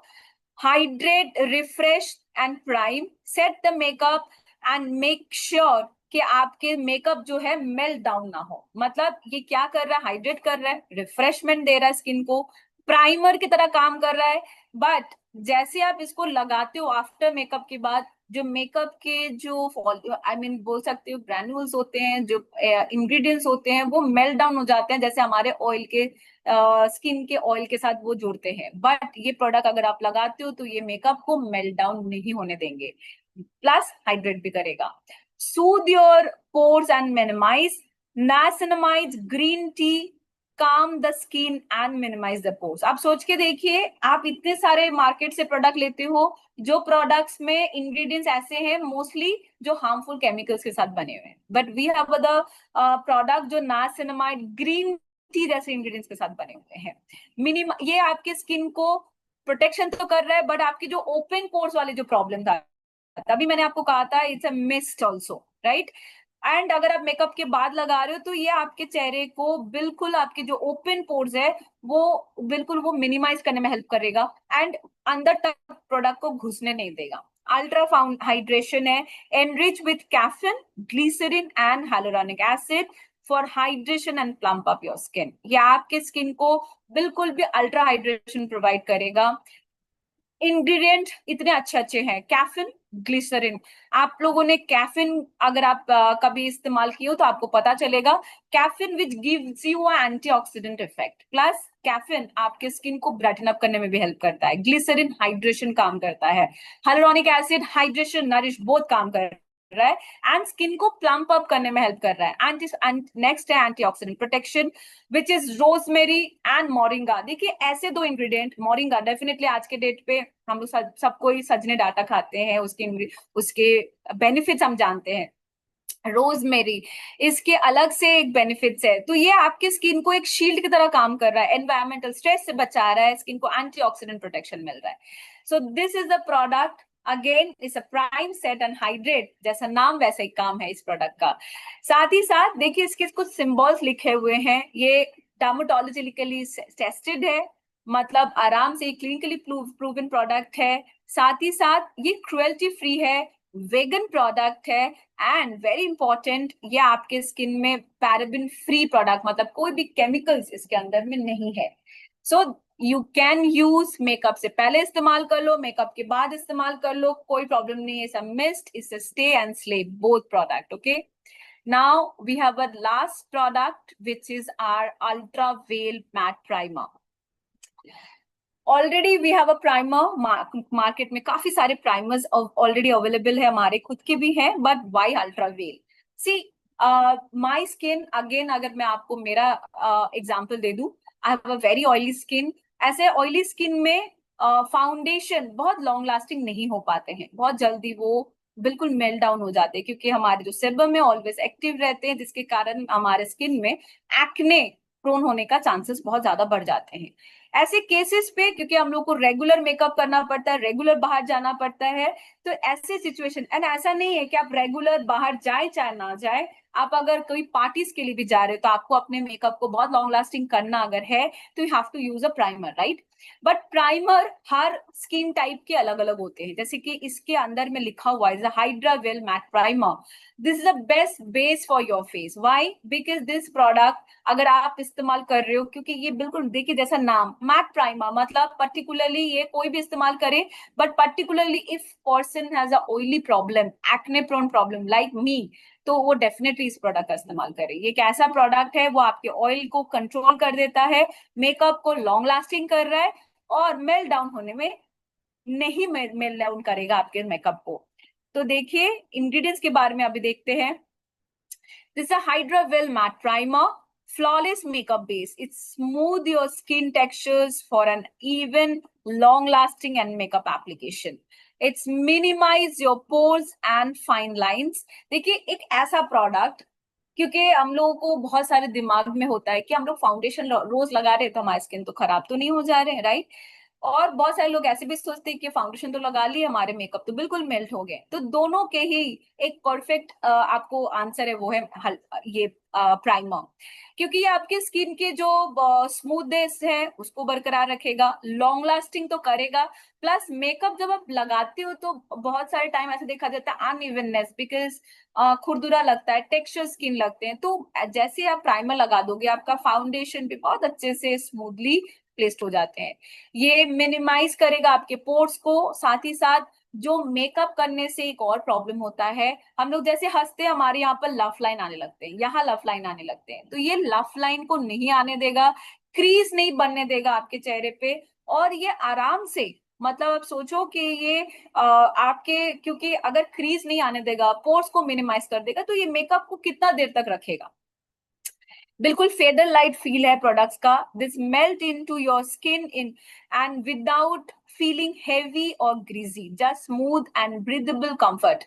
hydrate, refresh and prime, set the makeup and make sure कि आपके मेकअप जो है मेल्ट डाउन ना हो। मतलब ये क्या कर रहा है? हाइड्रेट कर रहा है, रिफ्रेशमेंट दे रहा है स्किन को, प्राइमर की तरह काम कर रहा है। बट जैसे आप इसको लगाते हो आफ्टर मेकअप के बाद, जो मेकअप के जो आई मीन बोल सकते हो ग्रैन्यूल्स होते हैं, जो इंग्रेडिएंट्स होते हैं, वो मेल्ट डाउन हो जाते हैं, जैसे हमारे ऑयल के स्किन के ऑयल के साथ वो जुड़ते हैं। बट ये प्रोडक्ट अगर आप लगाते हो तो ये मेकअप को मेल्ट डाउन नहीं होने देंगे, प्लस हाइड्रेट भी करेगा। Soothe your pores and minimise, niacinamide green tea calm the skin and minimise the pores. आप सोच के देखिए, आप इतने सारे मार्केट से प्रोडक्ट लेते हो, जो प्रोडक्ट्स में इंग्रेडिएंट्स ऐसे हैं मोस्टली जो हार्मफुल केमिकल्स के साथ बने हुए हैं, but we have the product जो नाइसिनामाइड ग्रीन टी जैसे इंग्रेडिएंट्स के साथ बने हुए हैं। मिनिमम ये आपके स्किन को प्रोटेक्शन तो कर रहा है, बट आपकी जो ओपन पोर्स वाले जो प्रॉब्लम था, तभी मैंने आपको कहा था it's a mist also, right. And अगर आप मेकअप के बाद लगा रहे हो तो ये आपके चेहरे को बिल्कुल, आपके जो ओपन पोर्स है वो बिल्कुल वो मिनिमाइज करने में हेल्प करेगा, एंड अंदर तक प्रोडक्ट को घुसने नहीं देगा। अल्ट्रा फाउंड हाइड्रेशन है, enrich with caffeine, glycerine and hyaluronic acid for hydration and plump up your skin. ये आपके स्किन को बिल्कुल भी अल्ट्रा हाइड्रेशन प्रोवाइड करेगा। इंग्रेडिएंट इतने अच्छे अच्छे हैं, कैफिन, ग्लिसरीन। आप लोगों ने कैफिन अगर आप कभी इस्तेमाल किए हो तो आपको पता चलेगा, caffeine which gives you antioxidant effect, plus caffeine आपके स्किन को ब्राइटन अप करने में भी हेल्प करता है। ग्लिसरीन हाइड्रेशन काम करता है, hyaluronic acid hydration nourish both काम कर रहा है, एंड स्किन को प्लम्प अप करने में हेल्प कर रहा है। एंटी नेक्स्ट है antioxidant protection which is rosemary and moringa. देखिए ऐसे दो इंग्रेडिएंट, मोरिंगा डेफिनेटली आज के डेट पे हम लोग सब कोई सजने डाटा खाते हैं, उसके बेनिफिट्स हम जानते हैं, रोजमेरी, इसके अलग से एक बेनिफिट्स है। तो ये आपके स्किन को एक शील्ड की तरह काम कर रहा है, एनवायरमेंटल स्ट्रेस से बचा रहा है, स्किन को एंटीऑक्सीडेंट प्रोटेक्शन मिल रहा है। So this is the product, again is a prime set and hydrate, जैसा नाम वैसा ही काम है इस प्रोडक्ट का। साथ ही साथ देखिए इसके कुछ सिंबल्स लिखे हुए हैं, ये डर्मेटोलॉजिकली टेस्टेड है, मतलब आराम से क्लिनिकली प्रूवन प्रोडक्ट है। साथ ही साथ ये क्रुएल्टी फ्री है, वेगन प्रोडक्ट है, एंड वेरी इंपॉर्टेंट ये आपके स्किन में पैराबिन फ्री प्रोडक्ट, मतलब कोई भी केमिकल्स इसके अंदर में नहीं है। So you can use, makeup से पहले इस्तेमाल कर लो, मेकअप के बाद इस्तेमाल कर लो, कोई प्रॉब्लम नहीं है। It's a mist, it's a stay and slap both product. Okay, now we have a last product which is our ultra well matte primer. Already we have a primer, market में काफी सारे प्राइमर्स ऑलरेडी अवेलेबल है, हमारे खुद के भी हैं, but why ultra well? See, my skin, again अगर मैं आपको मेरा एग्जाम्पल दे दूं, I have a very oily skin. ऐसे ऑयली स्किन में फाउंडेशन बहुत लॉन्ग लास्टिंग नहीं हो पाते हैं, बहुत जल्दी वो बिल्कुल मेल्ट डाउन हो जाते हैं, क्योंकि हमारे जो सेबम है ऑलवेज एक्टिव रहते हैं, जिसके कारण हमारे स्किन में एक्ने प्रोन होने का चांसेस बहुत ज्यादा बढ़ जाते हैं। ऐसे केसेस पे, क्योंकि हम लोग को रेगुलर मेकअप करना पड़ता है, रेगुलर बाहर जाना पड़ता है, तो ऐसे सिचुएशन, एंड ऐसा नहीं है कि आप रेगुलर बाहर जाए चाहे ना जाए, आप अगर कोई पार्टीज के लिए भी जा रहे हो तो आपको अपने मेकअप को बहुत लॉन्ग लास्टिंग करना अगर है, तो you have to use a primer, right? But primer हर स्किन टाइप के अलग अलग होते हैं, जैसे कि इसके अंदर में लिखा हुआ है hydra well matte primer, this is the best base for your face. Why? Because this product अगर आप इस्तेमाल कर रहे हो, क्योंकि ये बिल्कुल देखिए जैसा नाम मैट प्राइमर, मतलब पर्टिकुलरली ये कोई भी इस्तेमाल करे, but particularly if person has a oily problem, acne prone problem like me, तो वो डेफिनेटली इस प्रोडक्ट का इस्तेमाल करे। ये एक ऐसा प्रोडक्ट है, वो आपके ऑयल को कंट्रोल कर देता है, मेकअप को लॉन्ग लास्टिंग कर रहा है, और मेल्ट डाउन होने में नहीं मेल्ट डाउन करेगा आपके मेकअप को। तो देखिए इंग्रेडिएंट्स के बारे में अभी देखते हैं। This is a Hydra Well Matte Primer, flawless makeup base. It smooth your skin textures for an even, long-lasting and makeup application. It's minimize your pores and fine lines. देखिए एक ऐसा प्रोडक्ट, क्योंकि हम लोगों को बहुत सारे दिमाग में होता है कि हम लोग फाउंडेशन रोज लगा रहे हैं तो हमारी स्किन तो खराब तो नहीं हो जा रहे हैं, राइट? और बहुत सारे लोग ऐसे भी सोचते हैं कि फाउंडेशन तो लगा ली, हमारे मेकअप तो बिल्कुल मेल्ट हो गए। तो दोनों के ही एक परफेक्ट आपको आंसर है, वो है ये प्राइमर, क्योंकि ये आपके स्किन के जो स्मूथनेस है उसको बरकरार रखेगा, लॉन्ग लास्टिंग तो करेगा, प्लस मेकअप जब आप लगाते हो तो बहुत सारे टाइम ऐसे देखा जाता है अनइवननेस, बिकॉज खुरदुरा लगता है, टेक्सचर स्किन लगते हैं, तो जैसे आप प्राइमर लगा दोगे आपका फाउंडेशन भी बहुत अच्छे से स्मूथली प्लेस्ड हो जाते हैं। ये मिनिमाइज करेगा आपके पोर्स को। साथ ही साथ जो मेकअप करने से एक और प्रॉब्लम होता है, हम लोग जैसे हंसते हैं हमारे यहाँ पर लफ लाइन आने लगते हैं, यहाँ लफ लाइन आने लगते हैं, तो ये लफ लाइन को नहीं आने देगा, क्रीज नहीं बनने देगा आपके चेहरे पे, और ये आराम से, मतलब आप सोचो कि ये आपके, क्योंकि अगर क्रीज नहीं आने देगा, पोर्स को मिनिमाइज कर देगा, तो ये मेकअप को कितना देर तक रखेगा? बिल्कुल फेडर लाइट फील है प्रोडक्ट्स का। This melt into your skin in and without feeling heavy और greasy, just smooth and breathable comfort.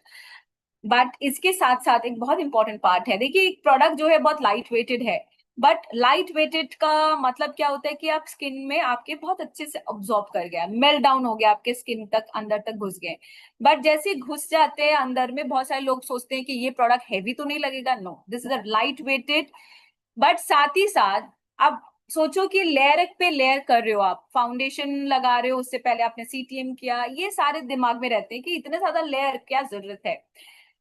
But इसके साथ साथ एक बहुत इंपॉर्टेंट पार्ट है, देखिए एक प्रोडक्ट जो है बहुत लाइट वेटेड है, बट लाइट वेटेड का मतलब क्या होता है कि आप स्किन में आपके बहुत अच्छे से ऑब्जॉर्ब कर गया, मेल्ट डाउन हो गया, आपके स्किन तक अंदर तक घुस गए। बट जैसे घुस जाते हैं अंदर में, बहुत सारे लोग सोचते हैं कि ये प्रोडक्ट हैवी तो नहीं लगेगा, no, this is a light weighted. But साथ ही साथ अब सोचो कि लेयर पे लेयर कर रहे हो, आप फाउंडेशन लगा रहे हो, उससे पहले आपने सीटीएम किया, ये सारे दिमाग में रहते हैं कि इतने ज्यादा लेयर क्या जरूरत है।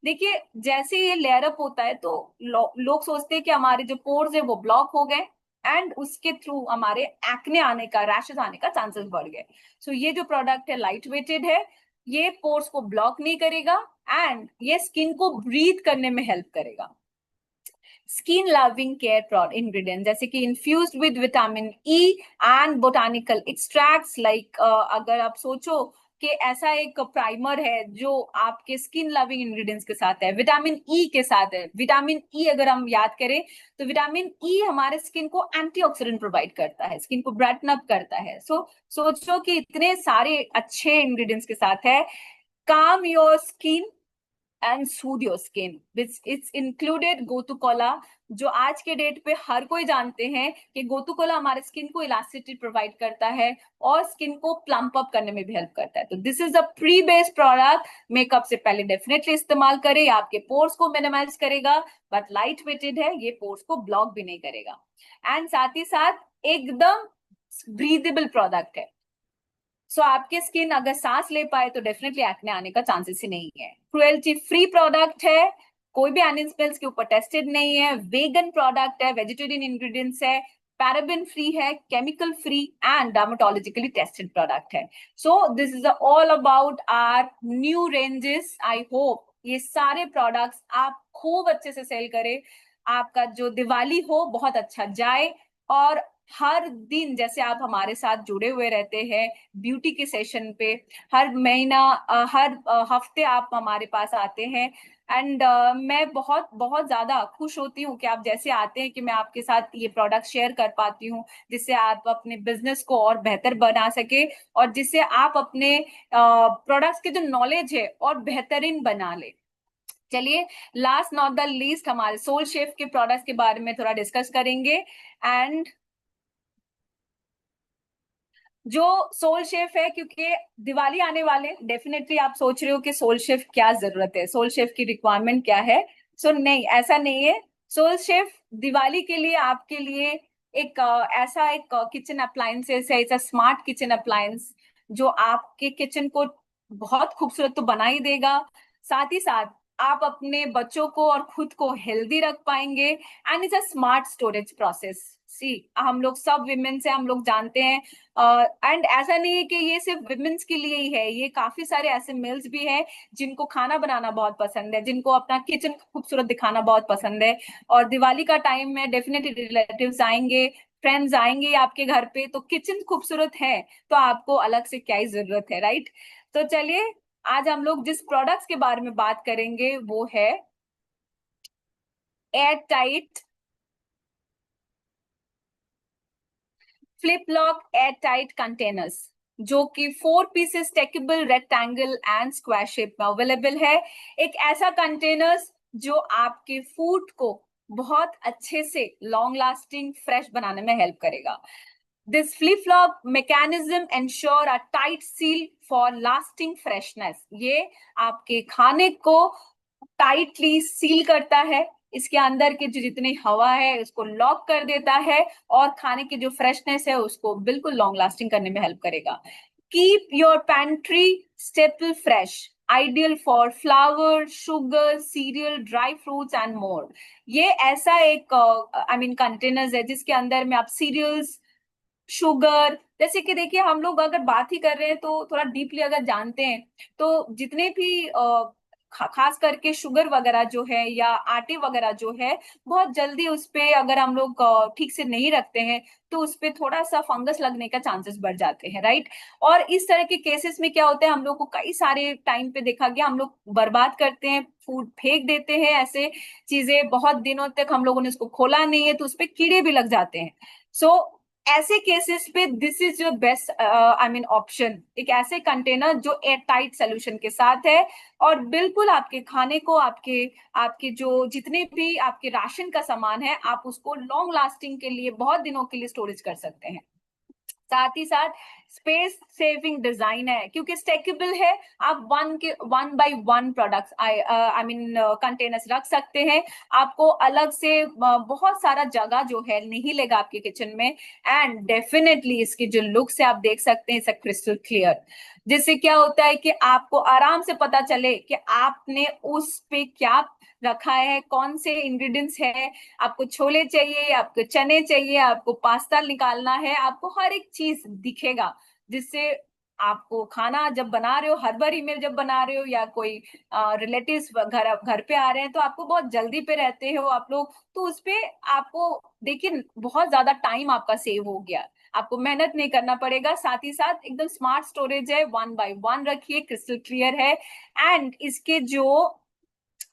देखिए जैसे ये लेयर अप होता है तो लोग सोचते हैं कि हमारे जो पोर्स है वो ब्लॉक हो गए, एंड उसके थ्रू हमारे एक्ने आने का, रैशेस आने का चांसेस बढ़ गए। सो ये जो प्रोडक्ट है लाइट वेटेड है, ये पोर्स को ब्लॉक नहीं करेगा, एंड ये स्किन को ब्रीथ करने में हेल्प करेगा। स्किन लविंग केयर इंग्रेडिएंट जैसे कि infused with vitamin E and botanical extracts, like अगर आप सोचो कि ऐसा एक प्राइमर है जो आपके स्किन लविंग इंग्रेडिएंट्स के साथ है, विटामिन ई के साथ है। विटामिन ई अगर हम याद करें तो विटामिन ई हमारे स्किन को एंटीऑक्सीडेंट प्रोवाइड करता है, स्किन को ब्राइटन अप करता है। सोचो कि इतने सारे अच्छे इंग्रेडिएंट्स के साथ है, calm your skin and soothe your skin which it's included gotu kola, जो आज के डेट पे हर कोई जानते हैं कि गोतु कोला हमारे स्किन को इलास्टिसिटी प्रोवाइड करता है और स्किन को प्लम्प अप करने में भी हेल्प करता है। तो this is a pre based product. Makeup से पहले डेफिनेटली इस्तेमाल करें, आपके पोर्स को मिनिमाइज करेगा, बट लाइट वेटेड है, ये पोर्स को ब्लॉक भी नहीं करेगा। एंड साथ ही साथ एकदम ब्रीदेबल प्रोडक्ट है। सो आपके स्किन अगर सांस ले पाए तो डेफिनेटली एक्ने आने का चांसेस ही नहीं है। क्रुएल्टी फ्री प्रोडक्ट है, कोई भी एनिमल्स के ऊपर टेस्टेड नहीं है, वेगन प्रोडक्ट है, वेजिटेरियन इंग्रेडिएंट्स है, पैराबेन फ्री है, chemical free and dermatologically tested product है। So this is all about our new ranges. I hope ये सारे प्रोडक्ट्स आप खूब अच्छे से सेल करें, आपका जो दिवाली हो बहुत अच्छा जाए, और हर दिन जैसे आप हमारे साथ जुड़े हुए रहते हैं ब्यूटी के सेशन पे, हर महीना हर हफ्ते आप हमारे पास आते हैं। एंड मैं बहुत बहुत ज्यादा खुश होती हूँ कि आप जैसे आते हैं कि मैं आपके साथ ये प्रोडक्ट शेयर कर पाती हूँ, जिससे आप अपने बिजनेस को और बेहतर बना सके और जिससे आप अपने प्रोडक्ट्स के जो नॉलेज है और बेहतरीन बना ले। चलिए, लास्ट नॉट द लीस्ट हमारे सोल शेफ के प्रोडक्ट्स के बारे में थोड़ा डिस्कस करेंगे। एंड जो सोल शेफ है, क्योंकि दिवाली आने वाले, डेफिनेटली आप सोच रहे हो कि सोल शेफ क्या जरूरत है, सोल शेफ की रिक्वायरमेंट क्या है। सो नहीं, ऐसा नहीं है। सोल शेफ दिवाली के लिए आपके लिए एक ऐसा एक किचन अप्लायंसेस है, it's a smart kitchen appliance जो आपके किचन को बहुत खूबसूरत तो बना ही देगा, साथ ही साथ आप अपने बच्चों को और खुद को हेल्दी रख पाएंगे। And it's a smart storage process. See, हम लोग सब विमेन से हम लोग जानते हैं, एंड ऐसा नहीं है कि ये सिर्फ विमेन्स के लिए ही है, ये काफी सारे ऐसे मेल्स भी हैं जिनको खाना बनाना बहुत पसंद है, जिनको अपना किचन खूबसूरत दिखाना बहुत पसंद है। और दिवाली का टाइम में डेफिनेटली रिलेटिव्स आएंगे, फ्रेंड्स आएंगे आपके घर पे, तो किचन खूबसूरत है तो आपको अलग से क्या ही जरूरत है, राइट। तो चलिए, आज हम लोग जिस प्रोडक्ट्स के बारे में बात करेंगे वो है air tight flip lock air tight containers, जो कि 4 pieces stakeable rectangle and square shape में अवेलेबल है। एक ऐसा कंटेनर्स जो आपके फूड को बहुत अच्छे से लॉन्ग लास्टिंग फ्रेश बनाने में हेल्प करेगा। This flip lock mechanism ensure a tight seal for lasting freshness. ये आपके खाने को टाइटली सील करता है, इसके अंदर के जो जितनी हवा है उसको लॉक कर देता है और खाने की जो फ्रेशनेस है उसको बिल्कुल लॉन्ग लास्टिंग करने में हेल्प करेगा। Keep your pantry staple fresh, ideal for flower, sugar, serial, dry fruits and more. ये ऐसा एक कंटेनर्स है जिसके अंदर में आप सीरियल्स, शुगर, जैसे कि देखिए हम लोग अगर बात ही कर रहे हैं तो थोड़ा डीपली अगर जानते हैं तो जितने भी खास करके शुगर वगैरह जो है या आटे वगैरह जो है, बहुत जल्दी उस पे अगर हम लोग ठीक से नहीं रखते हैं तो उस पे थोड़ा सा फंगस लगने का चांसेस बढ़ जाते हैं, राइट। और इस तरह के केसेस में क्या होता है, हम लोग को कई सारे टाइम पे देखा गया हम लोग बर्बाद करते हैं, फूड फेंक देते हैं, ऐसे चीजें बहुत दिनों तक हम लोगों ने उसको खोला नहीं है तो उस पे कीड़े भी लग जाते हैं। सो ऐसे केसेस पे this is your best option, एक ऐसे कंटेनर जो एयर टाइट सोल्यूशन के साथ है और बिल्कुल आपके खाने को, आपके आपके जो जितने भी आपके राशन का सामान है, आप उसको लॉन्ग लास्टिंग के लिए बहुत दिनों के लिए स्टोरेज कर सकते हैं। साथ ही साथ स्पेस सेविंग डिजाइन है, क्योंकि स्टेकेबल है, आप one by one products containers रख सकते हैं। आपको अलग से बहुत सारा जगह जो है नहीं लेगा आपके किचन में। एंड डेफिनेटली इसकी जो लुक से आप देख सकते हैं, इट्स क्रिस्टल क्लियर, जिससे क्या होता है कि आपको आराम से पता चले कि आपने उस पे क्या रखा है, कौन से इंग्रेडिएंट्स है। आपको छोले चाहिए, आपको चने चाहिए, आपको पास्ता निकालना है, आपको हर एक चीज दिखेगा, जिससे आपको खाना जब बना रहे हो, हर बार ईमेल जब बना रहे हो या कोई रिलेटिव्स घर घर पे आ रहे हैं तो आपको बहुत जल्दी पे रहते हो आप लोग, तो उस पे आपको देखिए बहुत ज्यादा टाइम आपका सेव हो गया, आपको मेहनत नहीं करना पड़ेगा। साथ ही साथ एकदम स्मार्ट स्टोरेज है, वन बाय वन रखिए, क्रिस्टल क्लियर है। एंड इसके जो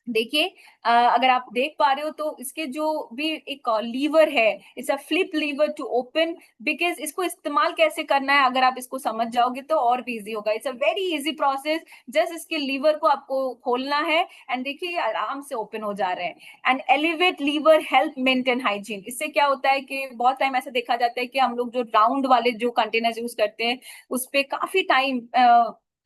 देखिए, अगर आप देख पा रहे हो तो इसके जो भी एक लीवर है, it's a flip lever to open. Because इसको इस्तेमाल कैसे करना है अगर आप इसको समझ जाओगे तो और भी इजी होगा। It's a very easy process. Just इसके लीवर को आपको खोलना है एंड देखिए ये आराम से ओपन हो जा रहे हैं। And elevate lever help maintain hygiene. इससे क्या होता है कि बहुत टाइम ऐसा देखा जाता है कि हम लोग जो राउंड वाले जो कंटेनर यूज करते हैं उस पे काफी टाइम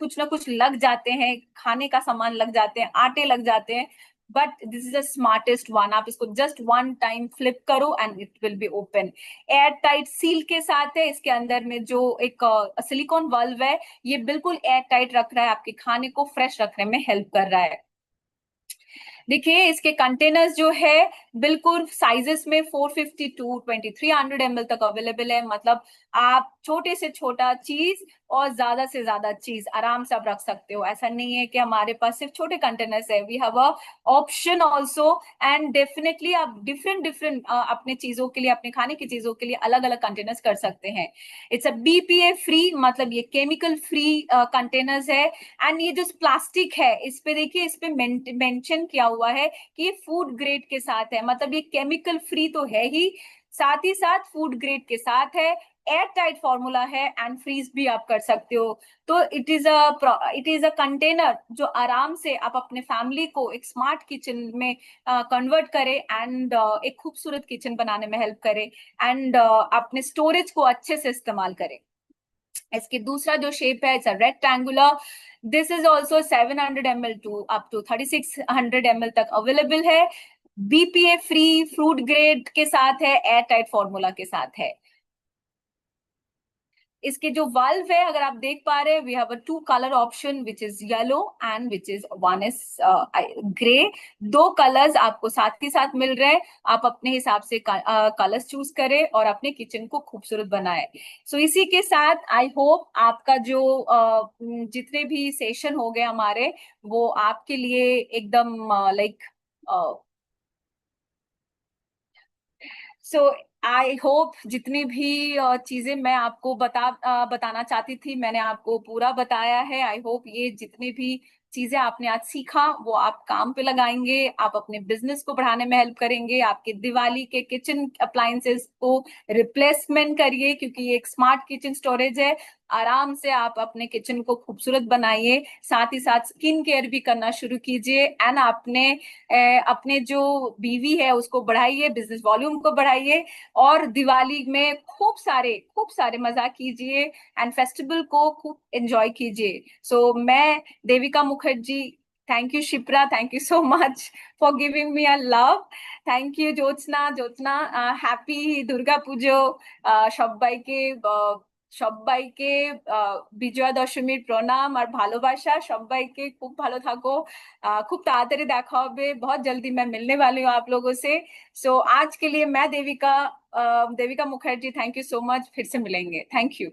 कुछ ना कुछ लग जाते हैं, खाने का सामान लग जाते हैं, आटे लग जाते हैं। But this is the smartest one. आप इसको जस्ट वन टाइम फ्लिप करो and it will be open. Air tight seal के साथ है। इसके अंदर में जो एक सिलिकॉन वाल्व है, ये बिल्कुल एयर टाइट रख रहा है, आपके खाने को फ्रेश रखने में हेल्प कर रहा है। देखिए इसके कंटेनर्स जो है बिल्कुल साइजेस में 450 टू 2300 ml तक अवेलेबल है। मतलब आप छोटे से छोटा चीज और ज्यादा से ज्यादा चीज आराम से आप रख सकते हो। ऐसा नहीं है कि हमारे पास सिर्फ छोटे कंटेनर्स है, we have a option also. And definitely आप डिफरेंट डिफरेंट अपने चीजों के लिए, अपने खाने की चीजों के लिए अलग अलग कंटेनर्स कर सकते हैं। इट्स अ बीपीए फ्री, मतलब ये केमिकल फ्री कंटेनर्स है। एंड ये जो प्लास्टिक है इस पे देखिए, इस पे मेंशन किया हुआ है कि ये फूड ग्रेड के साथ है। मतलब ये केमिकल फ्री तो है ही, साथ ही साथ फूड ग्रेड के साथ है, एयर टाइट फॉर्मूला है एंड फ्रीज भी आप कर सकते हो। तो इट इज अ कंटेनर जो आराम से आप अपने फैमिली को एक स्मार्ट किचन में कन्वर्ट करे एंड एक खूबसूरत किचन बनाने में हेल्प करे एंड अपने स्टोरेज को अच्छे से इस्तेमाल करे। इसके दूसरा जो शेप है, it's a rectangular. This is also 700 ml to up to 3600 ml तक अवेलेबल है। बीपीए फ्री, फ्रूट ग्रेड के साथ है, एयर टाइट फॉर्मूला के साथ है। इसके जो वाल्व है अगर आप देख पा रहे हैं, we have a two colour option which is yellow and which is one is grey. दो कलर्स आपको साथ ही साथ मिल रहे हैं। आप अपने हिसाब से कलर्स चूज करें और अपने किचन को खूबसूरत बनाए। सो इसी के साथ आई होप आपका जो जितने भी सेशन हो गए हमारे, वो आपके लिए एकदम लाइक सो आई होप जितनी भी चीजें मैं आपको बताना चाहती थी मैंने आपको पूरा बताया है। आई होप ये जितनी भी चीजें आपने आज सीखा वो आप काम पे लगाएंगे, आप अपने बिजनेस को बढ़ाने में हेल्प करेंगे। आपके दिवाली के किचन अप्लायंसेस को रिप्लेसमेंट करिए, क्योंकि ये एक स्मार्ट किचन स्टोरेज है। आराम से आप अपने किचन को खूबसूरत बनाइए, साथ ही साथ स्किन केयर भी करना शुरू कीजिए एंड अपने जो बीवी है उसको बढ़ाइए, बिजनेस वॉल्यूम को बढ़ाइए और दिवाली में खूब सारे मजा कीजिए एंड फेस्टिवल को खूब एंजॉय कीजिए। सो मैं Devika Mukherjee, thank you Shipra, thank you so much for giving me a love. Thank you Jyotsna, Jyotsna happy Durga পুজো সবাইকে, সবাইকে বিজয়া দশমীর প্রণাম আর ভালোবাসা। সবাইকে খুব ভালো থাকো, खूब ताड़ाताड़ी देखा হবে, बहुत जल्दी मैं मिलने वाली हूँ आप लोगों से। सो आज के लिए मैं Devika Mukherjee, thank you so much. फिर से मिलेंगे, थैंक यू।